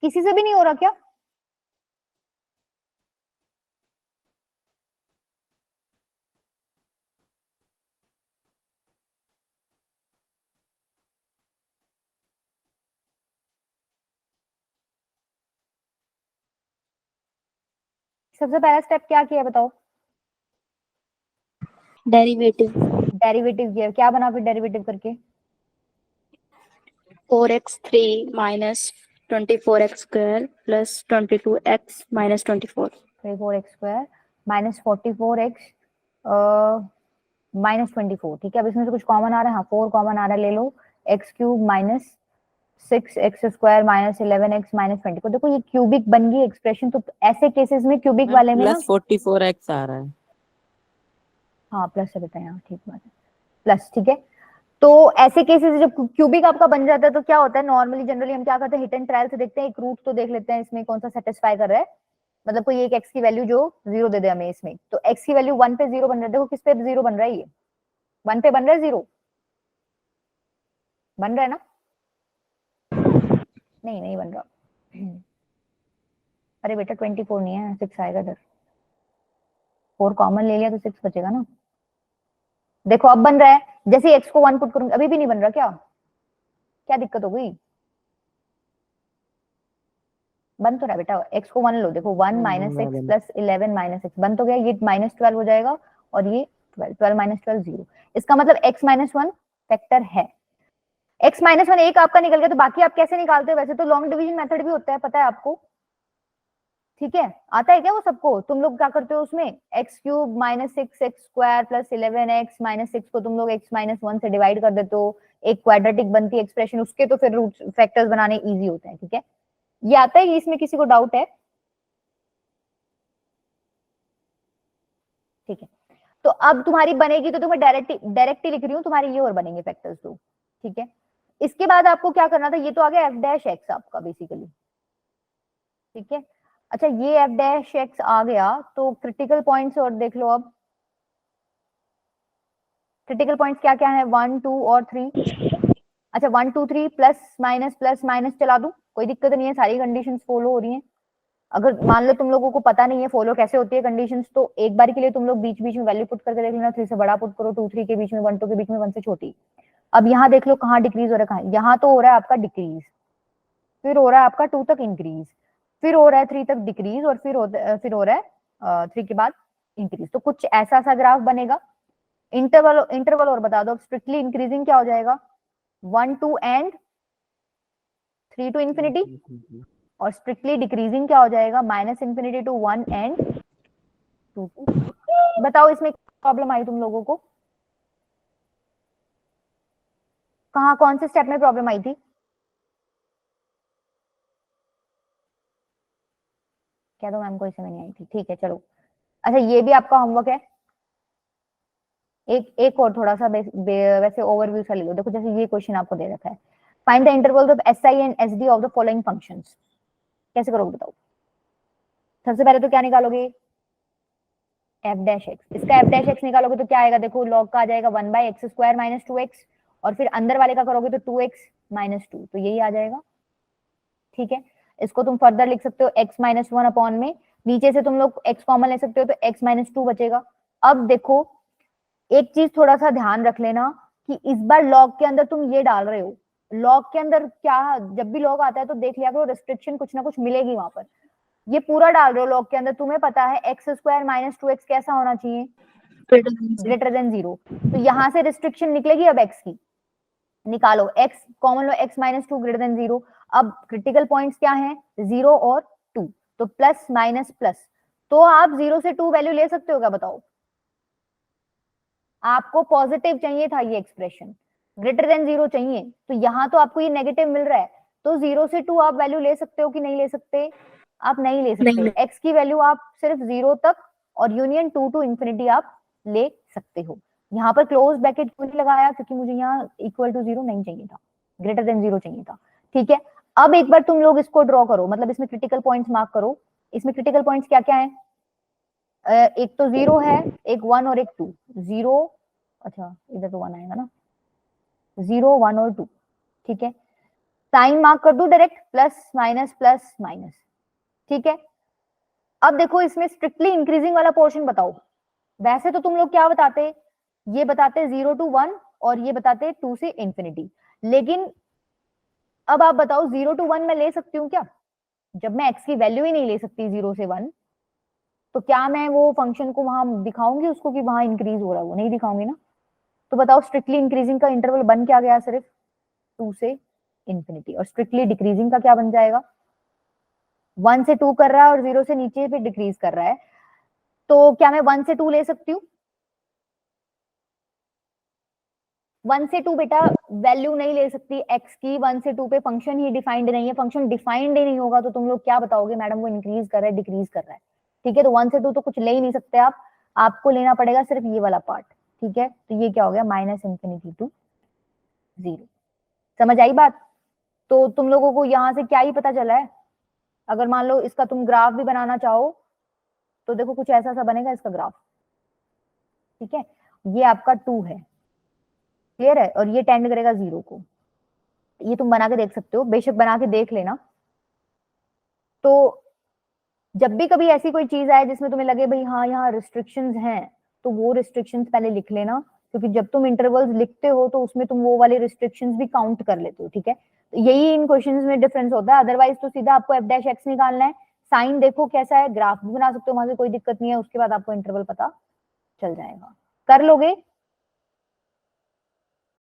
किसी से भी नहीं हो रहा क्या, सबसे पहला स्टेप क्या किया बताओ? डेरिवेटिव। डेरिवेटिव किया, क्या बना फिर डेरिवेटिव करके? 4x3 minus 24x square plus 22x minus 24। 34x square minus 44x minus 24। ठीक है, अब इसमें से कुछ कॉमन आ रहा है? हाँ 4 कॉमन आ रहा है, ले लो। X cube minus 6x square minus 11x minus 24। देखो ये क्यूबिक बन गई एक्सप्रेशन, तो ऐसे केसेस में क्यूबिक वाले में ना प्लस 44x आ रहा है। हाँ प्लस से बताया, हाँ ठीक बात है, प्लस। ठीक है, तो ऐसे केसेस जब क्यूबिक आपका बन जाता है तो क्या होता है, नॉर्मली जनरली हम क्या करते हैं, हिट एंड ट्रायल से देखते हैं, एक रूट तो देख लेते हैं इसमें कौन सा सेटिस्फाई कर रहा है, मतलब कोई एक एक्स की वैल्यू जो 0 दे दे हमें इसमें। तो एक्स की वैल्यू 1 पे 0 बन रहा है, देखो किस पे 0 बन रहा है, ये 1 पे बन रहा है, 0 बन रहा है ना? नहीं नहीं बन रहा। अरे बेटा 24 नहीं है, 6 आएगा इधर, 4 कॉमन ले लिया तो 6 बचेगा ना। देखो अब बन रहा है, जैसे एक्स को 1 पुट करूंगी, अभी भी नहीं बन रहा, क्या क्या दिक्कत हो गई? बन तो रहा है बेटा, एक्स को 1 लो, देखो 1 माइनस 6 प्लस 11 माइनस 6 बन तो गया, ये माइनस 12 हो जाएगा और ये 12 माइनस 12 0। इसका मतलब x माइनस 1 फैक्टर है। x माइनस 1 एक आपका निकल गया, तो बाकी आप कैसे निकालते हो? वैसे तो लॉन्ग डिवीजन मेथड भी होता है, पता है आपको? ठीक है, आता है क्या वो सबको? तुम लोग क्या करते हो उसमें, x cube minus 6x square plus 11x minus 6 को तुम लोग x माइनस 1 से डिवाइड कर देते हो, एक क्वाड्रेटिक बनती है एक्सप्रेशन, उसके तो फिर रूट फैक्टर्स बनाने इजी होते हैं। ठीक है, ये आता है, इसमें किसी को डाउट है? ठीक है, तो अब तुम्हारी बनेगी, तो तुम्हें डायरेक्टली लिख रही हूँ, तुम्हारी ये और बनेंगे फैक्टर्स दो। ठीक है, इसके बाद आपको क्या करना था, ये तो आ गया एफ डैश एक्स आपका बेसिकली। ठीक है, अच्छा ये एफ डैश एक्स आ गया, तो क्रिटिकल पॉइंट्स और देख लो अब। क्रिटिकल पॉइंट्स क्या क्या है, 1 2 और 3। अच्छा 1 2 3 प्लस माइनस चला दूं, कोई दिक्कत नहीं है, सारी कंडीशंस फॉलो हो रही हैं। अगर मान लो तुम लोगों को पता नहीं है फॉलो कैसे होती है कंडीशंस, तो एक बार के लिए तुम लोग बीच बीच में वैल्यू पुट करके देख लेना, 3 से बड़ा पुट करो, 2 3 के बीच में, 1 2 के बीच में, 1 से छोटी। अब यहाँ देख लो कहाँ डिक्रीज हो रहा है, कहाँ, यहाँ तो हो रहा है आपका डिक्रीज, फिर हो रहा है आपका 2 तक इंक्रीज, फिर हो रहा है 3 तक डिक्रीज, और फिर हो रहा है 3 के बाद इंक्रीज। तो कुछ ऐसा सा ग्राफ बनेगा। इंटरवल इंटरवल और बता दो, स्ट्रिक्टली इंक्रीजिंग क्या हो जाएगा, 1 2 एंड 3 टू इंफिनिटी, और स्ट्रिक्टली डिक्रीजिंग क्या हो जाएगा, minus infinity to 1 and 2 to. बताओ इसमें प्रॉब्लम आई तुम लोगों को, कहाँ कौन से स्टेप में प्रॉब्लम आई थी? क्या तो मैम को इसमें नहीं आई थी, ठीक है चलो। अच्छा ये भी आपका होमवर्क है, एक और थोड़ा सा वैसे ओवरव्यू सा ले लो। देखो जैसे ये क्वेश्चन आपको दे रखा है, find the intervals of S I and S D of the following functions. कैसे करोगे बताओ? सबसे पहले तो क्या निकालोगे, एफ डैश एक्स। इसका एफ डैश एक्स निकालोगे तो क्या आएगा, देखो लॉग का आ जाएगा 1 by x square minus 2x, और फिर अंदर वाले का करोगे तो 2x माइनस 2, तो यही आ जाएगा। ठीक है, इसको तुम फर्दर लिख सकते हो x माइनस 1 अपॉन में, नीचे से तुम लोग x कॉमन ले सकते हो, तो x माइनस 2 बचेगा। अब देखो एक चीज थोड़ा सा ध्यान रख लेना, कि इस बार लॉग के अंदर तुम ये डाल रहे हो, लॉग के अंदर क्या, जब भी लॉग आता है तो देख लिया करो रिस्ट्रिक्शन कुछ ना कुछ मिलेगी वहां पर। ये पूरा डाल रहे हो लॉग के अंदर, तुम्हें पता है एक्स स्क्वायर माइनस 2x कैसा होना चाहिए, ग्रेटर देन 0, तो यहाँ से रिस्ट्रिक्शन निकलेगी। अब x की निकालो, x कॉमन लो, x माइनस 2 ग्रेटर देन 0। अब क्रिटिकल पॉइंट्स क्या है, 0 और 2, तो प्लस माइनस प्लस, तो आप 0 से 2 वैल्यू ले सकते हो क्या बताओ? आपको पॉजिटिव चाहिए था ये एक्सप्रेशन, ग्रेटर देन 0 चाहिए, तो यहाँ तो आपको ये नेगेटिव मिल रहा है, तो 0 से 2 आप वैल्यू ले सकते हो कि नहीं ले सकते? आप नहीं ले सकते। x की वैल्यू आप सिर्फ 0 तक और यूनियन 2 टू इंफिनिटी आप ले सकते हो। यहाँ पर क्लोज ब्रैकेट क्यों नहीं लगाया, क्योंकि मुझे यहाँ इक्वल टू 0 नहीं चाहिए था, ग्रेटर देन 0 चाहिए था। ठीक है, अब एक बार तुम लोग इसको ड्रॉ करो, मतलब इसमें क्रिटिकल पॉइंट्स मार्क करो। इसमें क्रिटिकल पॉइंट्स क्या क्या है, एक तो 0 है, एक 1 और एक 2। 0, अच्छा इधर तो 1 आएगा ना, 0 1 और 2। ठीक है, साइन मार्क कर दो डायरेक्ट, प्लस माइनस। ठीक है, अब देखो इसमें स्ट्रिक्टली इंक्रीजिंग वाला पोर्शन बताओ। वैसे तो तुम लोग क्या बताते, ये बताते 0 टू 1 और ये बताते 2 से इंफिनिटी, लेकिन अब आप बताओ 0 टू 1 मैं ले सकती हूँ क्या, जब मैं x की वैल्यू ही नहीं ले सकती 0 से 1, तो क्या मैं वो फंक्शन को वहां दिखाऊंगी उसको कि वहां इंक्रीज हो रहा है? वो नहीं दिखाऊंगी ना। तो बताओ स्ट्रिक्टली इंक्रीजिंग का इंटरवल बन क्या गया? सिर्फ 2 से इंफिनिटी। और स्ट्रिक्टली डिक्रीजिंग का क्या बन जाएगा? 1 से 2 कर रहा है और 0 से नीचे पे डिक्रीज कर रहा है। तो क्या मैं 1 से 2 ले सकती हूँ? 1 से 2 बेटा वैल्यू नहीं ले सकती एक्स की। 1 से 2 पे फंक्शन ही डिफाइंड नहीं है। फंक्शन डिफाइंड ही नहीं होगा तो तुम लोग क्या बताओगे? मैडम वो इंक्रीज कर रहा है, डिक्रीज कर रहा है। ठीक है, तो 1 से 2 तो कुछ ले ही नहीं सकते आप। आपको लेना पड़ेगा सिर्फ ये वाला पार्ट। ठीक है, तो ये क्या हो गया? Minus infinity to 0। समझ आई बात? तो तुम लोगों को यहां से क्या ही पता चला है? अगर मान लो इसका तुम ग्राफ भी बनाना चाहो तो देखो कुछ ऐसा सा बनेगा इसका ग्राफ। ठीक है, ये आपका 2 है, क्लियर है, और ये टेंड करेगा 0 को। ये तुम बना के देख सकते हो, बेशक बना के देख लेना। तो जब भी कभी ऐसी कोई चीज आए जिसमें तुम्हें लगे भाई हाँ यहाँ रिस्ट्रिक्शंस हैं, तो वो रिस्ट्रिक्शंस पहले लिख लेना, क्योंकि जब तुम इंटरवल्स लिखते हो तो उसमें तुम वो वाले रिस्ट्रिक्शंस भी काउंट कर लेते हो। ठीक है, तो यही इन क्वेश्चंस में डिफरेंस होता है। अदरवाइज तो सीधा आपको एफ डैश एक्स निकालना है। साइन देखो कैसा है, ग्राफ भी बना सकते हो, वहां से कोई दिक्कत नहीं है। उसके बाद आपको इंटरवल पता चल जाएगा। कर लोगे?